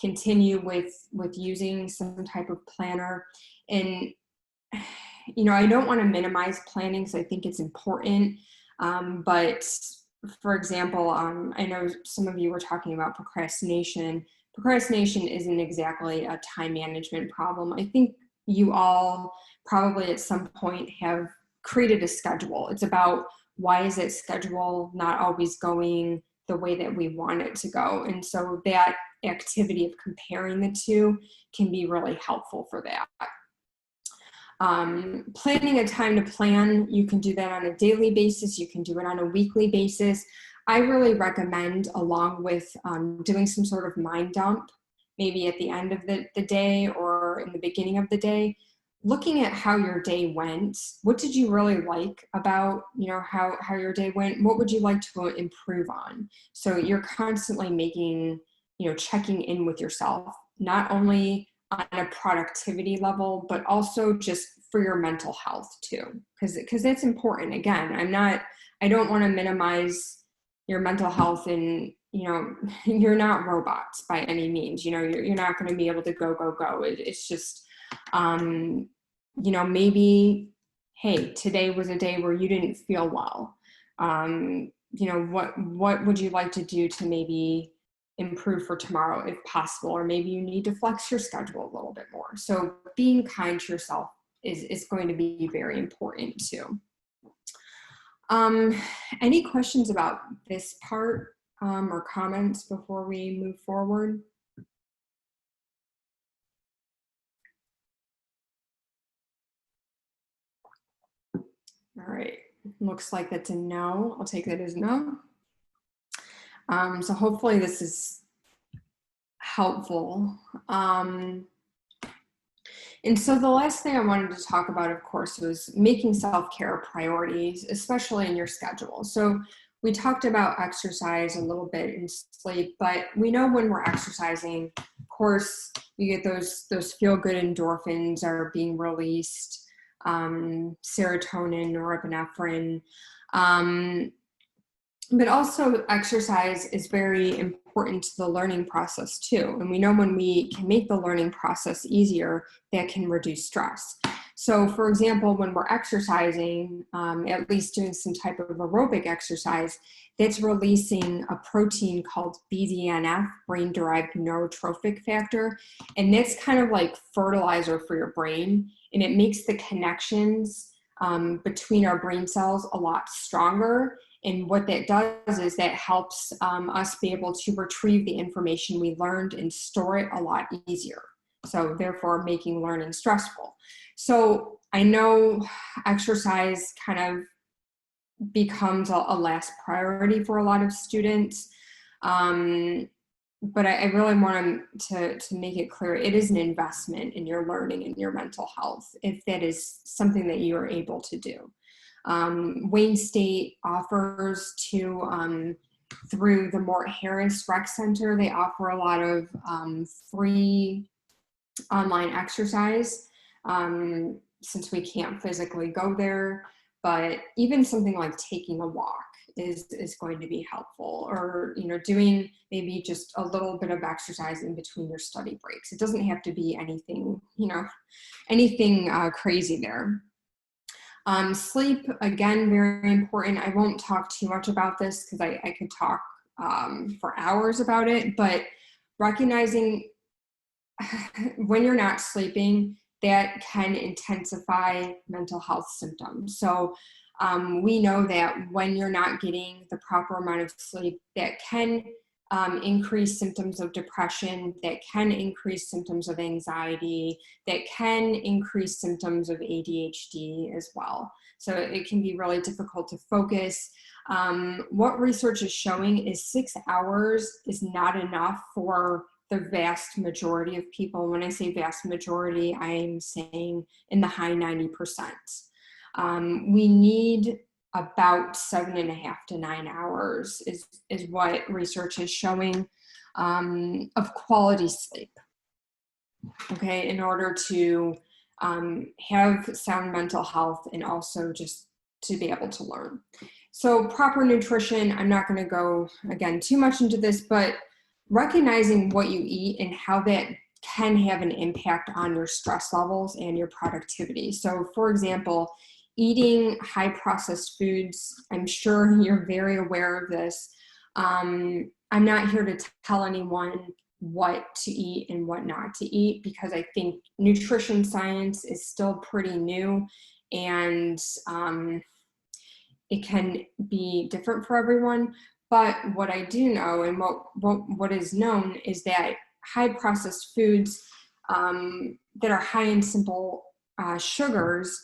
continue with using some type of planner. And, you know, I don't want to minimize planning because I think it's important. But for example, I know some of you were talking about procrastination. Procrastination isn't exactly a time management problem. I think you all probably at some point have created a schedule. It's about, why is that schedule not always going the way that we want it to go? And so that activity of comparing the two can be really helpful for that. Planning a time to plan, you can do that on a daily basis. You can do it on a weekly basis. I really recommend, along with doing some sort of mind dump, maybe at the end of the day or in the beginning of the day, looking at how your day went. What did you really like about, you know, how your day went? What would you like to improve on? So you're constantly making checking in with yourself, not only on a productivity level, but also just for your mental health too, because that's important. Again, I don't want to minimize your mental health, and you're not robots by any means. You're not going to be able to go. It's just maybe, hey, today was a day where you didn't feel well. What would you like to do to maybe improve for tomorrow if possible? Or maybe you need to flex your schedule a little bit more. So being kind to yourself is going to be very important too. Any questions about this part or comments before we move forward? All right, looks like that's a no. I'll take that as no. So hopefully this is helpful. And so the last thing I wanted to talk about, of course, was making self-care priorities, especially in your schedule. So we talked about exercise a little bit and sleep, but we know when we're exercising, of course, you get those feel-good endorphins are being released, serotonin, norepinephrine. But also exercise is very important to the learning process too. And we know when we can make the learning process easier, that can reduce stress. So for example, when we're exercising, at least doing some type of aerobic exercise, that's releasing a protein called BDNF, brain-derived neurotrophic factor. And that's kind of like fertilizer for your brain. And it makes the connections between our brain cells a lot stronger. And what that does is that helps us be able to retrieve the information we learned and store it a lot easier. So therefore making learning stressful. So I know exercise kind of becomes a last priority for a lot of students. But I really want to make it clear, it is an investment in your learning and your mental health, if that is something that you are able to do. Wayne State offers through the Mort Harris Rec Center, they offer a lot of free online exercise since we can't physically go there, but even something like taking a walk is going to be helpful, or doing maybe just a little bit of exercise in between your study breaks. It doesn't have to be anything crazy there. Sleep, again, very important. I won't talk too much about this because I could talk for hours about it, but recognizing when you're not sleeping, that can intensify mental health symptoms. So we know that when you're not getting the proper amount of sleep, that can increase symptoms of depression, that can increase symptoms of anxiety, that can increase symptoms of ADHD as well. So it can be really difficult to focus. What research is showing is 6 hours is not enough for the vast majority of people. When I say vast majority, I'm saying in the high 90%. We need about 7.5 to 9 hours is what research is showing of quality sleep, okay, in order to have sound mental health and also just to be able to learn. So proper nutrition, I'm not going to go, again, too much into this, but recognizing what you eat and how that can have an impact on your stress levels and your productivity. So for example, eating high processed foods, I'm sure you're very aware of this. I'm not here to tell anyone what to eat and what not to eat, because I think nutrition science is still pretty new, and it can be different for everyone. But what I do know, and what is known, is that high processed foods that are high in simple sugars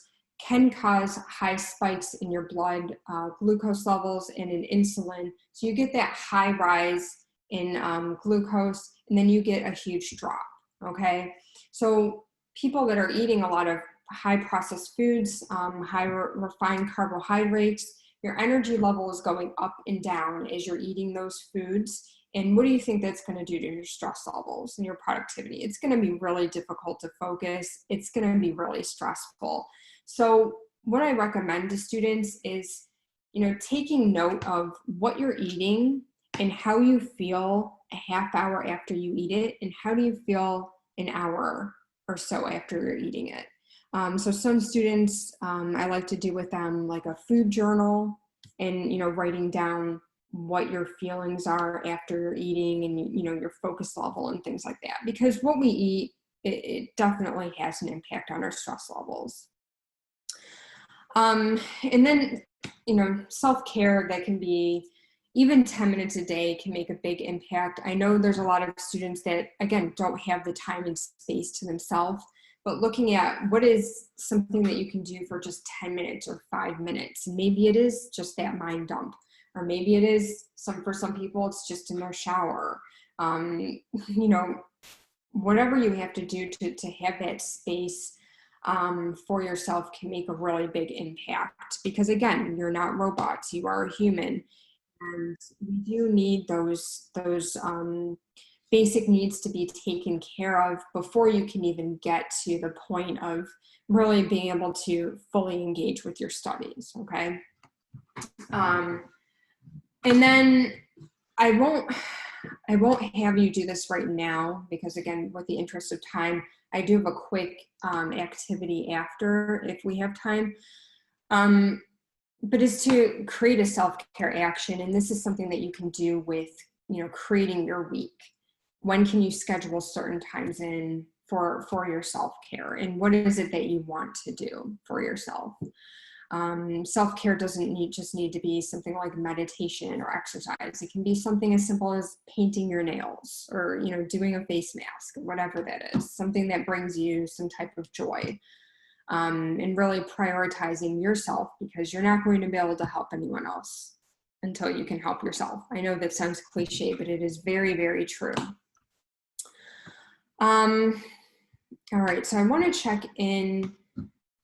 can cause high spikes in your blood glucose levels and in insulin. So you get that high rise in glucose, and then you get a huge drop, okay? So people that are eating a lot of high processed foods, high refined carbohydrates, your energy level is going up and down as you're eating those foods, And what do you think that's going to do to your stress levels and your productivity? It's going to be really difficult to focus. It's going to be really stressful. So what I recommend to students is, taking note of what you're eating and how you feel a half hour after you eat it, and how do you feel an hour or so after you're eating it. So some students, I like to do with them like a food journal, and writing down what your feelings are after you're eating, and your focus level and things like that, because what we eat, it definitely has an impact on our stress levels. And then self-care, that can be even 10 minutes a day, can make a big impact. I know there's a lot of students that, again, don't have the time and space to themselves, but looking at what is something that you can do for just 10 minutes or 5 minutes. Maybe it is just that mind dump, or maybe it is for some people, it's just in their shower. Whatever you have to do to have that space for yourself can make a really big impact, because again, you're not robots, you are a human. And we do need those basic needs to be taken care of before you can even get to the point of really being able to fully engage with your studies, okay? And then I won't have you do this right now, because again, with the interest of time, I do have a quick activity after, if we have time. But is to create a self-care action. And this is something that you can do with, creating your week. When can you schedule certain times in for your self-care? And what is it that you want to do for yourself? Self-care doesn't just need to be something like meditation or exercise. It can be something as simple as painting your nails, or, doing a face mask, whatever that is, something that brings you some type of joy. And really prioritizing yourself, because you're not going to be able to help anyone else until you can help yourself. I know that sounds cliche, but it is very, very true. All right, so I want to check in.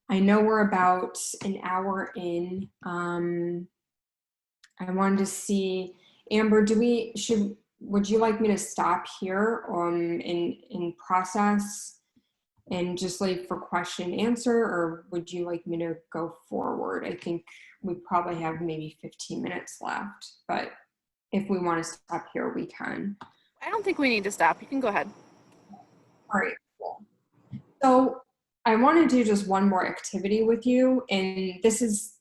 I know we're about an hour in. I wanted to see, Amber, would you like me to stop here in process and just leave for question and answer, or would you like me to go forward? I think we probably have maybe 15 minutes left, but if we want to stop here, we can. I don't think we need to stop. You can go ahead. All right, cool. So I want to do just one more activity with you, and this is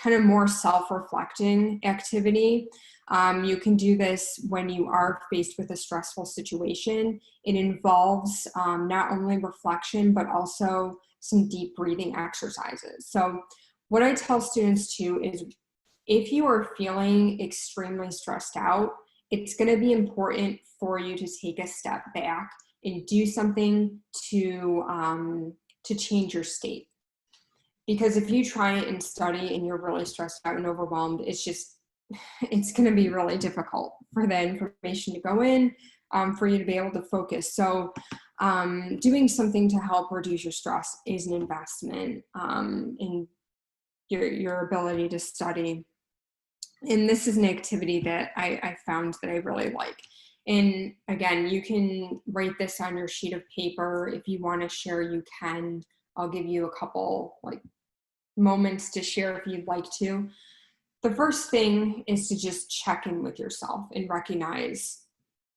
kind of more self-reflecting activity. You can do this when you are faced with a stressful situation. It involves not only reflection, but also some deep breathing exercises. So what I tell students too is, if you are feeling extremely stressed out, it's going to be important for you to take a step back and do something to change your state. Because if you try and study and you're really stressed out and overwhelmed, it's going to be really difficult for the information to go in, for you to be able to focus. So doing something to help reduce your stress is an investment in your ability to study. And this is an activity that I found that I really like. And again, you can write this on your sheet of paper. If you want to share, you can. I'll give you a couple moments to share if you'd like to. The first thing is to just check in with yourself and recognize,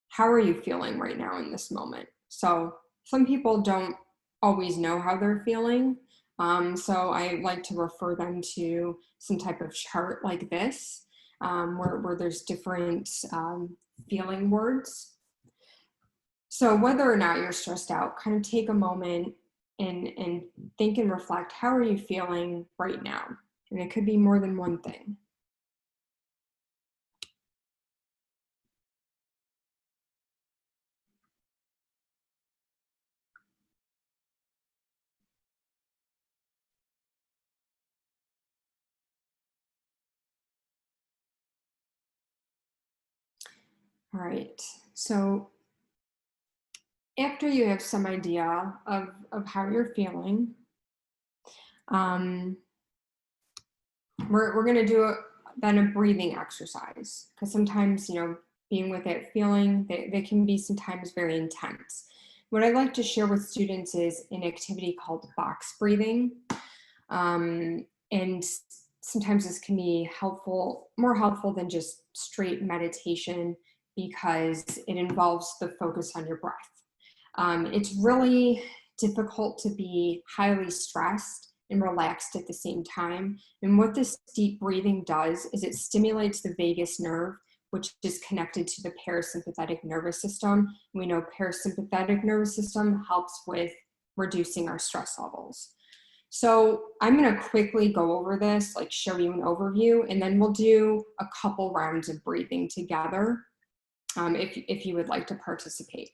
how are you feeling right now in this moment? So some people don't always know how they're feeling. So I like to refer them to some type of chart like this, where there's different feeling words. So whether or not you're stressed out, kind of take a moment and think and reflect, how are you feeling right now? And it could be more than one thing. All right, so after you have some idea of how you're feeling, we're going to do then a breathing exercise, because sometimes being with that feeling that can be sometimes very intense. What I like to share with students is an activity called box breathing. And sometimes this can be helpful, more helpful than just straight meditation, because it involves the focus on your breath. It's really difficult to be highly stressed and relaxed at the same time. And what this deep breathing does is it stimulates the vagus nerve, which is connected to the parasympathetic nervous system. We know parasympathetic nervous system helps with reducing our stress levels. So I'm going to quickly go over this, like show you an overview, and then we'll do a couple rounds of breathing together if you would like to participate.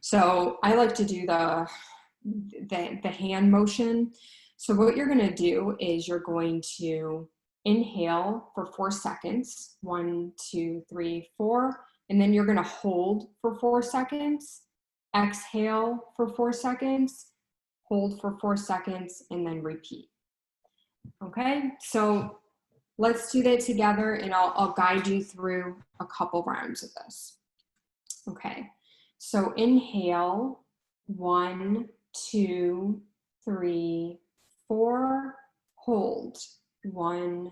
So I like to do the hand motion. So what you're going to do is you're going to inhale for 4 seconds, 1, 2, 3, 4, and then you're going to hold for 4 seconds, exhale for 4 seconds, hold for 4 seconds, and then repeat. Okay, so let's do that together, and I'll guide you through a couple rounds of this. Okay, so inhale, 1, 2, 3, 4, hold, 1,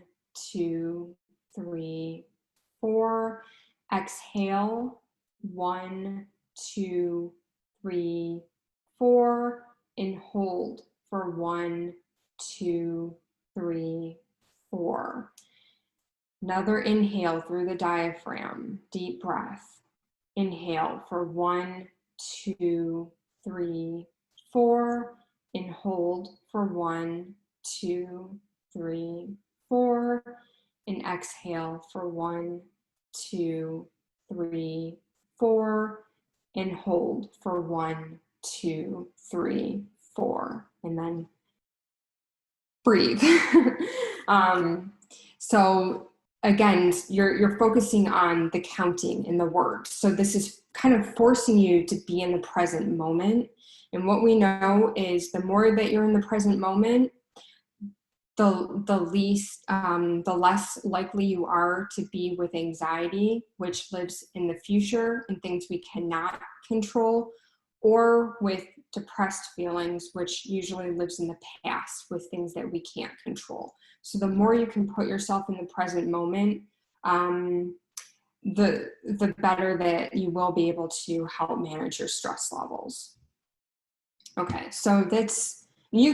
2, 3, 4, exhale, 1, 2, 3, 4, and hold for 1, 2, 3, 4. Another inhale through the diaphragm, deep breath. Inhale for 1, 2, 3, 4, and hold for 1, 2, 3, 4, and exhale for 1, 2, 3, 4, and hold for 1, 2, 3, 4, and then breathe. So again, you're focusing on the counting and the words. So this is kind of forcing you to be in the present moment. And what we know is the more that you're in the present moment, the less likely you are to be with anxiety, which lives in the future and things we cannot control, or with depressed feelings, which usually lives in the past with things that we can't control. So the more you can put yourself in the present moment, the better that you will be able to help manage your stress levels. Okay, so that's, you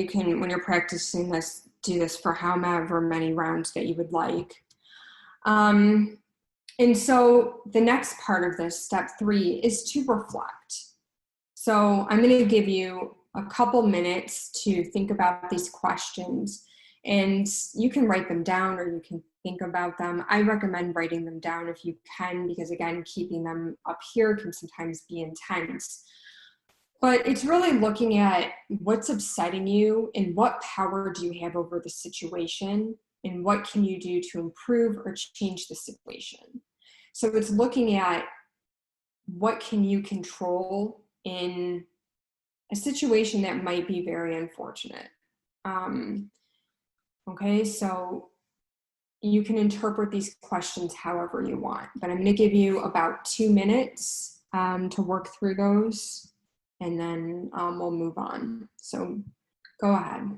can, when you're practicing this, do this for however many rounds that you would like. And so the next part of this, step 3, is to reflect. So I'm going to give you a couple minutes to think about these questions, and you can write them down or you can think about them. I recommend writing them down if you can, because again, keeping them up here can sometimes be intense. But it's really looking at what's upsetting you and what power do you have over the situation, and what can you do to improve or change the situation. So it's looking at what can you control in a situation that might be very unfortunate. Okay, so you can interpret these questions however you want, but I'm going to give you about 2 minutes to work through those, and then we'll move on. So go ahead.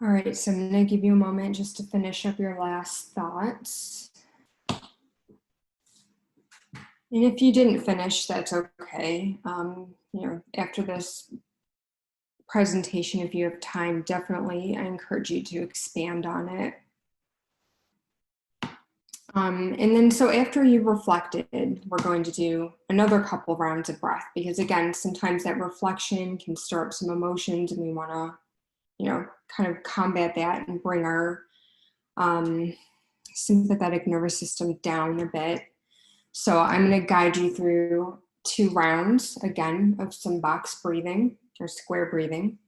All right, so I'm gonna give you a moment just to finish up your last thoughts. And if you didn't finish, that's okay. After this presentation, if you have time, definitely I encourage you to expand on it. And then so after you've reflected, we're going to do another couple rounds of breath, because again, sometimes that reflection can stir up some emotions and we want to, kind of combat that and bring our sympathetic nervous system down a bit. So I'm going to guide you through 2 rounds again of some box breathing or square breathing.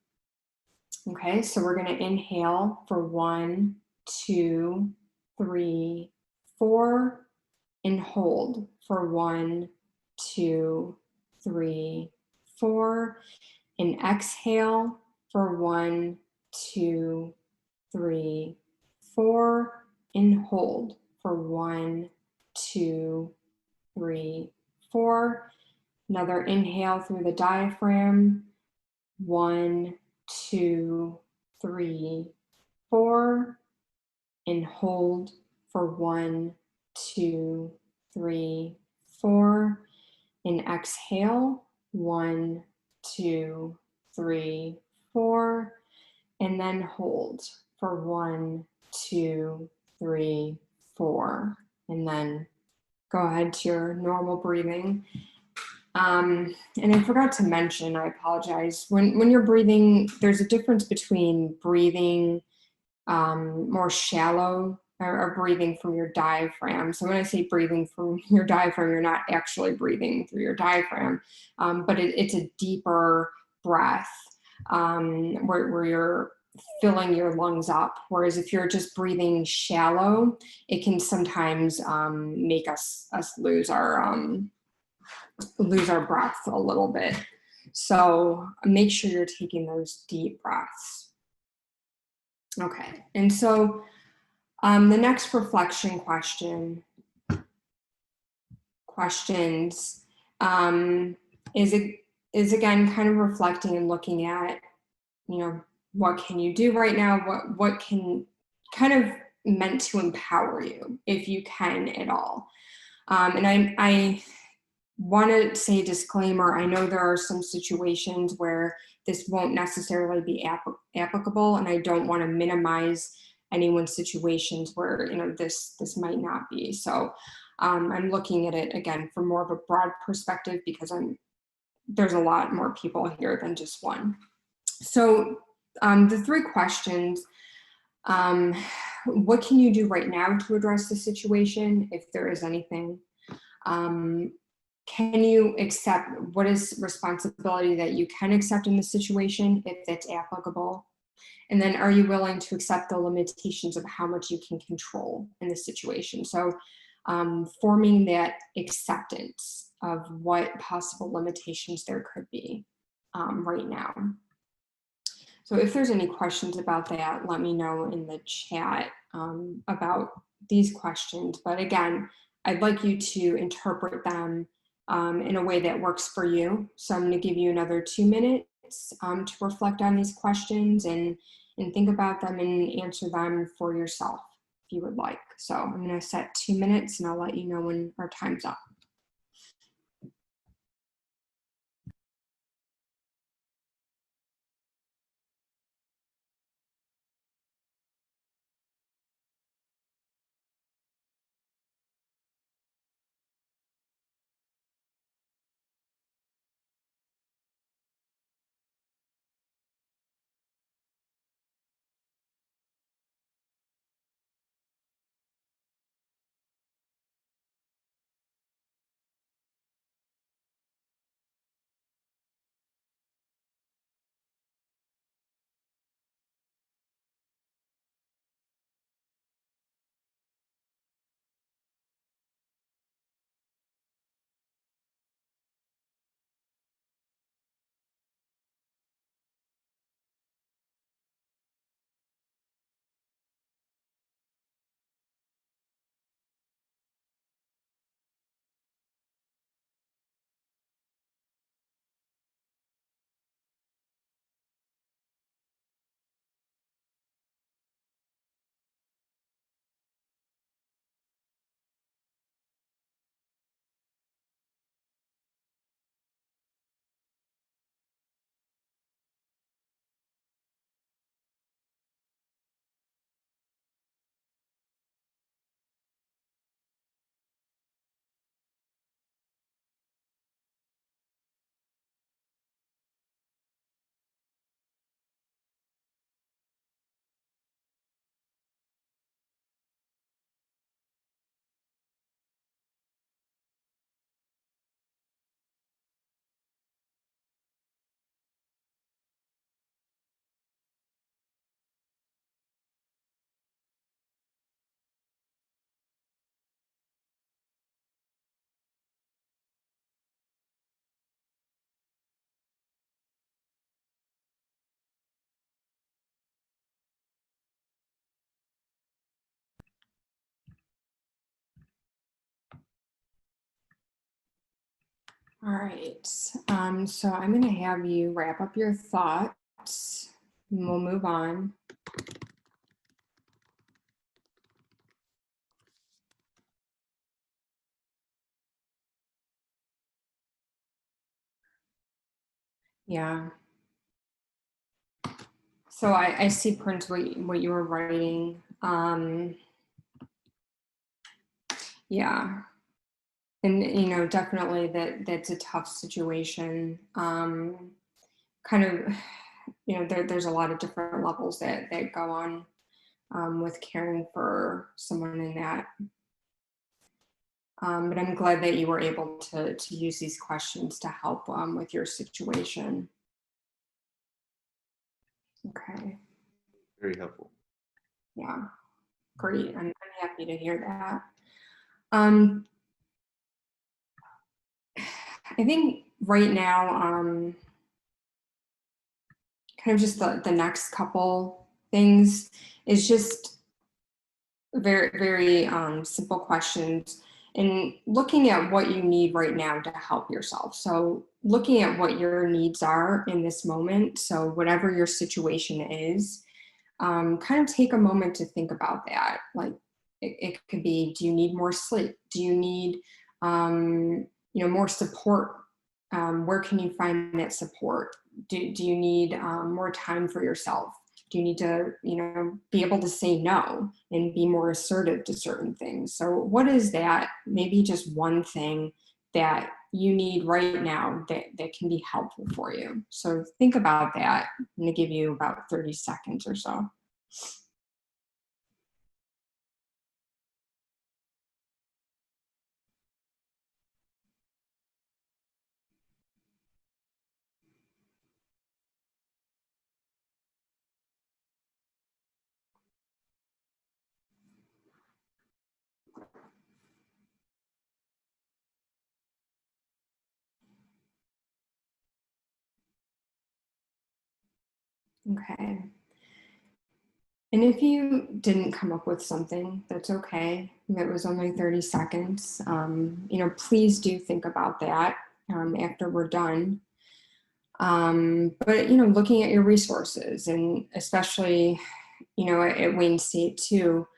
Okay, so we're going to inhale for 1, 2, 3, 4, and hold for 1, 2, 3, 4, and exhale for 1, 2, 3, 4, and hold for 1, 2, 3, 4. Another inhale through the diaphragm. 1, 2, 3, 4, and hold for 1, 2, 3, 4, and exhale 1, 2, 3, 4, and then hold for 1, 2, 3, 4, and then go ahead to your normal breathing. And I forgot to mention, I apologize, when you're breathing, there's a difference between breathing more shallow or breathing from your diaphragm. So when I say breathing from your diaphragm, you're not actually breathing through your diaphragm, but it's a deeper breath where you're filling your lungs up. Whereas if you're just breathing shallow, it can sometimes make us lose our breath a little bit. So make sure you're taking those deep breaths. Okay, and so the next reflection questions is again kind of reflecting and looking at, what can you do right now? What can kind of meant to empower you, if you can at all. And I want to say disclaimer, I know there are some situations where this won't necessarily be applicable, and I don't want to minimize anyone's situations where this might not be. So I'm looking at it again from more of a broad perspective, because there's a lot more people here than just one. So the 3 questions: what can you do right now to address the situation, if there is anything? Can you accept what is responsibility that you can accept in the situation, if it's applicable? And then, are you willing to accept the limitations of how much you can control in the situation? So forming that acceptance of what possible limitations there could be right now. So if there's any questions about that, let me know in the chat about these questions. But again, I'd like you to interpret them in a way that works for you. So I'm going to give you another 2 minutes to reflect on these questions and think about them and answer them for yourself if you would like. So I'm going to set 2 minutes and I'll let you know when our time's up. All right. So I'm going to have you wrap up your thoughts and we'll move on. Yeah. So I see, Prince, what you were writing. Yeah. And, you know, definitely that's a tough situation. Kind of, you know, there's a lot of different levels that go on with caring for someone in that. But I'm glad that you were able to use these questions to help with your situation. Okay. Very helpful. Yeah, great. I'm happy to hear that. Um, I think right now, kind of just the next couple things is just very, very simple questions and looking at what you need right now to help yourself. So looking at what your needs are in this moment. So whatever your situation is, kind of take a moment to think about that. Like it could be, do you need more sleep? Do you need, you know, more support? Where can you find that support? Do you need more time for yourself? Do you need to, you know, be able to say no and be more assertive to certain things? So what is that? Maybe just one thing that you need right now that can be helpful for you. So think about that. I'm going to give you about 30 seconds or so. Okay. And if you didn't come up with something, that's okay. That was only 30 seconds. You know, please do think about that after we're done. But, you know, looking at your resources and especially, you know, at Wayne State too,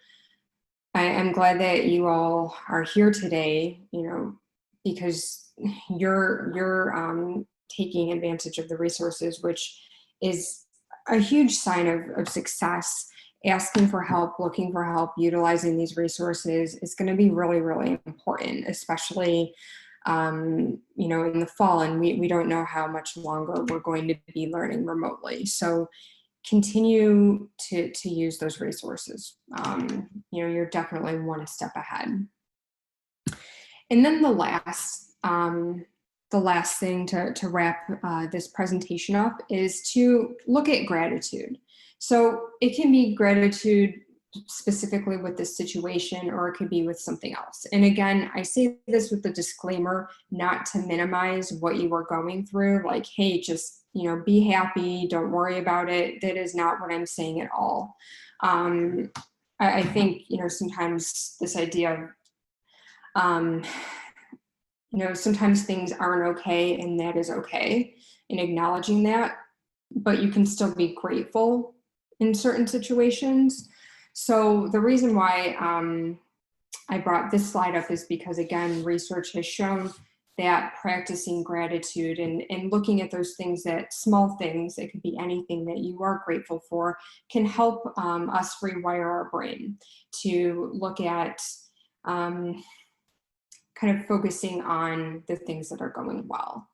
I'm glad that you all are here today, you know, because you're taking advantage of the resources, which is a huge sign of success. Asking for help, looking for help, utilizing these resources is going to be really, really important, especially you know, in the fall, and we don't know how much longer we're going to be learning remotely. So continue to use those resources. You know, you're definitely one step ahead. And then the last thing to wrap this presentation up is to look at gratitude. So it can be gratitude specifically with this situation, or it could be with something else. And again, I say this with the disclaimer, not to minimize what you are going through, like, hey, just, you know, be happy, don't worry about it. That is not what I'm saying at all. I think, you know, sometimes this idea of, you know, sometimes things aren't okay, and that is okay, and acknowledging that, but you can still be grateful in certain situations. So the reason why I brought this slide up is because, again, research has shown that practicing gratitude and looking at those things, that small things, it could be anything that you are grateful for, can help us rewire our brain to look at kind of focusing on the things that are going well.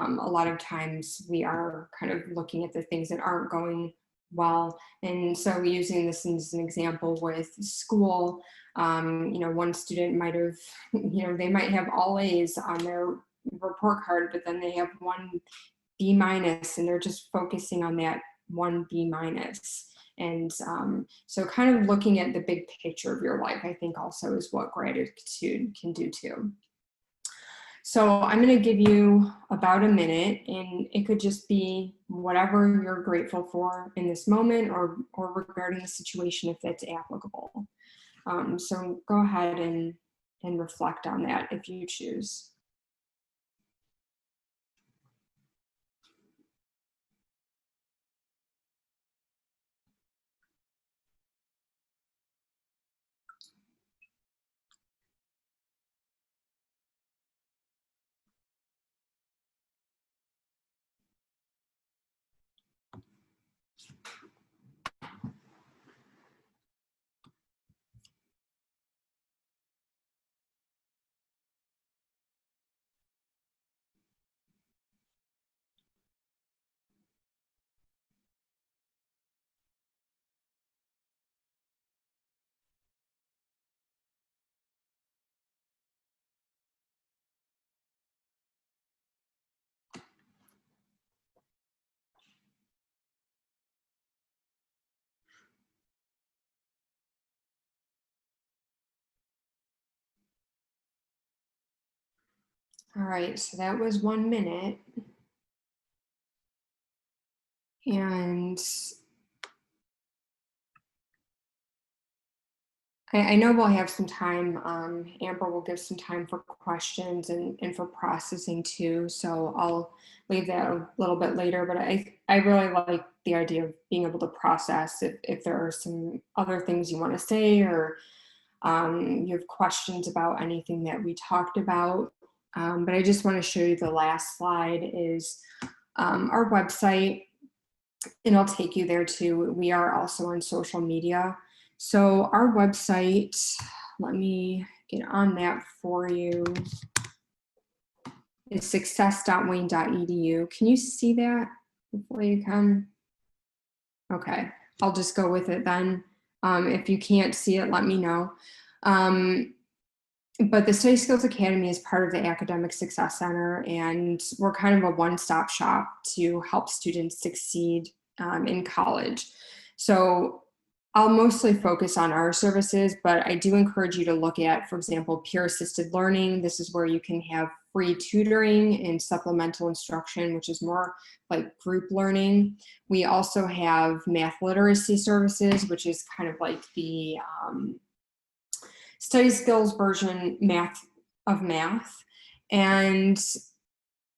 A lot of times we are kind of looking at the things that aren't going well. And so using this as an example with school, you know, one student might have, you know, they might have all A's on their report card, but then they have one B minus, and they're just focusing on that one B minus. And so kind of looking at the big picture of your life, I think also is what gratitude can do too. So I'm going to give you about a minute, and it could just be whatever you're grateful for in this moment, or regarding the situation if that's applicable. So go ahead and reflect on that if you choose. All right, so that was 1 minute. And I know we'll have some time. Amber will give some time for questions and for processing too. So I'll leave that a little bit later. But I really like the idea of being able to process if there are some other things you want to say, or you have questions about anything that we talked about. But I just want to show you the last slide is our website, and I'll take you there too. We are also on social media. So our website, let me get on that for you, is success.wayne.edu. Can you see that before you come? Okay, I'll just go with it then. If you can't see it, let me know. But the Study Skills Academy is part of the Academic Success Center, and we're kind of a one-stop shop to help students succeed in college. So I'll mostly focus on our services, but I do encourage you to look at, for example, peer assisted learning. This is where you can have free tutoring and supplemental instruction, which is more like group learning. We also have math literacy services, which is kind of like the study skills version of math. And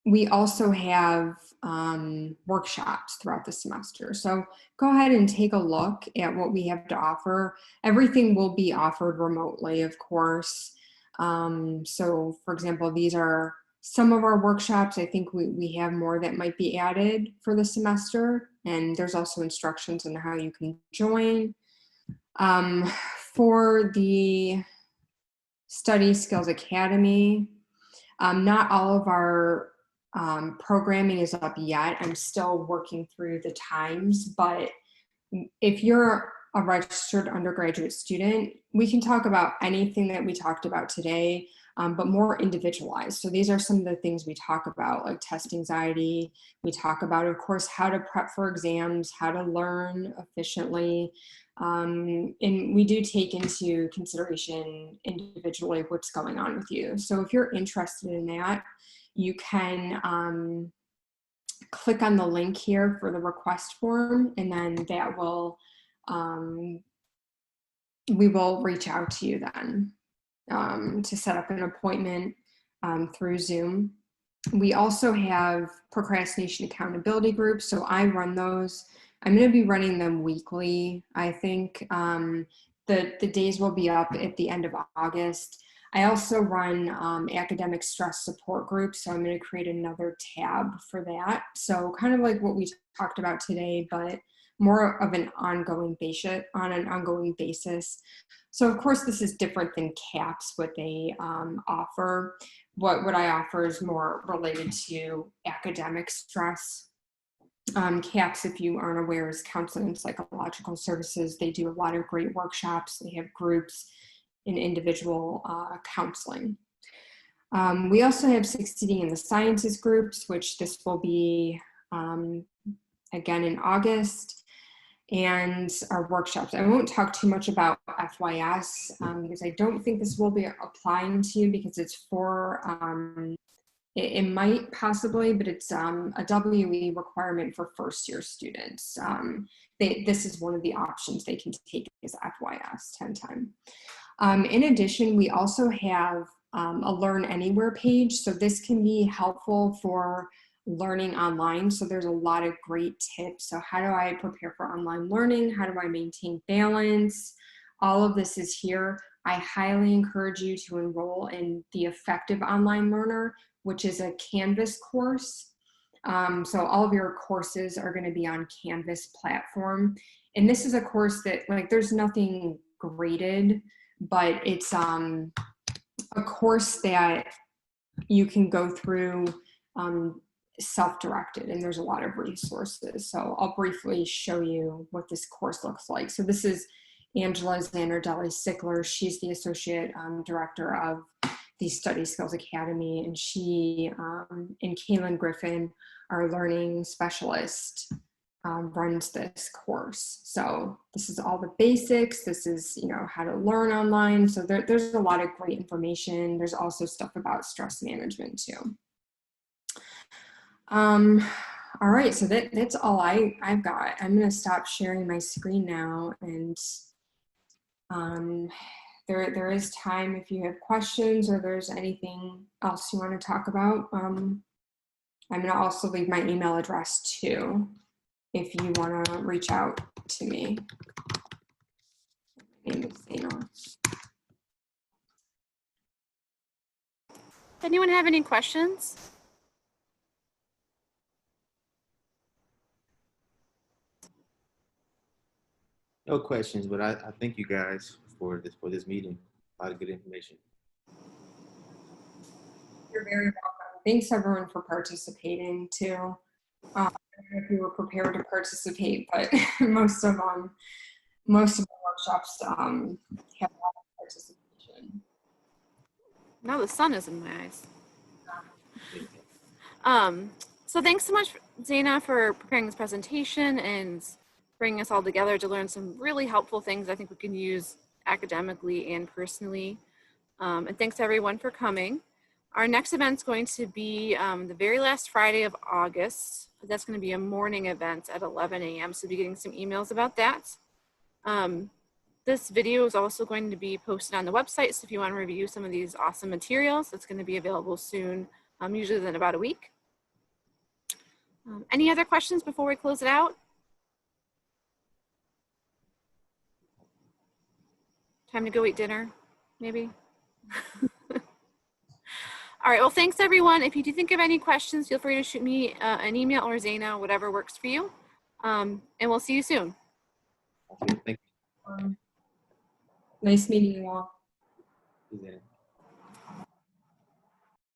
we also have workshops throughout the semester. So go ahead and take a look at what we have to offer. Everything will be offered remotely, of course. So for example, these are some of our workshops. I think we have more that might be added for the semester. And there's also instructions on how you can join. For the Study Skills Academy, not all of our programming is up yet. I'm still working through the times, but if you're a registered undergraduate student, we can talk about anything that we talked about today, but more individualized. So these are some of the things we talk about, like test anxiety. We talk about, of course, how to prep for exams, how to learn efficiently. And we do take into consideration individually what's going on with you. So if you're interested in that, you can click on the link here for the request form, and then that will, we will reach out to you then to set up an appointment through Zoom. We also have procrastination accountability groups. So I run those. I'm going to be running them weekly. I think the days will be up at the end of August. I also run academic stress support groups. So I'm going to create another tab for that. So kind of like what we talked about today, but more of an ongoing basis, on an ongoing basis. So of course, this is different than CAPS, what they offer. What I offer is more related to academic stress. CAPS, if you aren't aware, is Counseling and Psychological Services. They do a lot of great workshops. They have groups and individual counseling. We also have Succeeding in the Sciences groups, which this will be again in August. And our workshops. I won't talk too much about FYS because I don't think this will be applying to you, because it's for, it might possibly, but it's a WE requirement for first year students. This is one of the options they can take is FYS 10 time. In addition, we also have a Learn Anywhere page. So this can be helpful for learning online. So there's a lot of great tips. So how do I prepare for online learning? How do I maintain balance? All of this is here. I highly encourage you to enroll in the Effective Online Learner, which is a Canvas course. So all of your courses are going to be on Canvas platform. And this is a course that, like, there's nothing graded, but it's a course that you can go through self-directed, and there's a lot of resources. So I'll briefly show you what this course looks like. So this is Angela Zanardelli-Sickler. She's the Associate Director of the Study Skills Academy, and she and Kaylin Griffin, our learning specialist, runs this course. So this is all the basics. This is, you know, how to learn online. So there's a lot of great information. There's also stuff about stress management too. All right, so that's all I've got. I'm gonna stop sharing my screen now, and there is time if you have questions or there's anything else you want to talk about. I'm gonna also leave my email address too, if you want to reach out to me. My name is Zaina. Anyone have any questions? No questions, but I thank you guys for this meeting. A lot of good information. You're very welcome. Thanks everyone for participating too. I don't know if you were prepared to participate, but most of the workshops have a lot of participation. Now the sun is in my eyes. So thanks so much, Zaina, for preparing this presentation and bringing us all together to learn some really helpful things I think we can use academically and personally. And thanks everyone for coming. Our next event is going to be the very last Friday of August. That's going to be a morning event at 11 a.m. So we'll be getting some emails about that. This video is also going to be posted on the website. So if you want to review some of these awesome materials, it's going to be available soon, usually within about a week. Any other questions before we close it out? Time to go eat dinner, maybe? All right, well, thanks everyone. If you do think of any questions, feel free to shoot me an email or Zaina, whatever works for you. And we'll see you soon. Thank Nice meeting you all. you.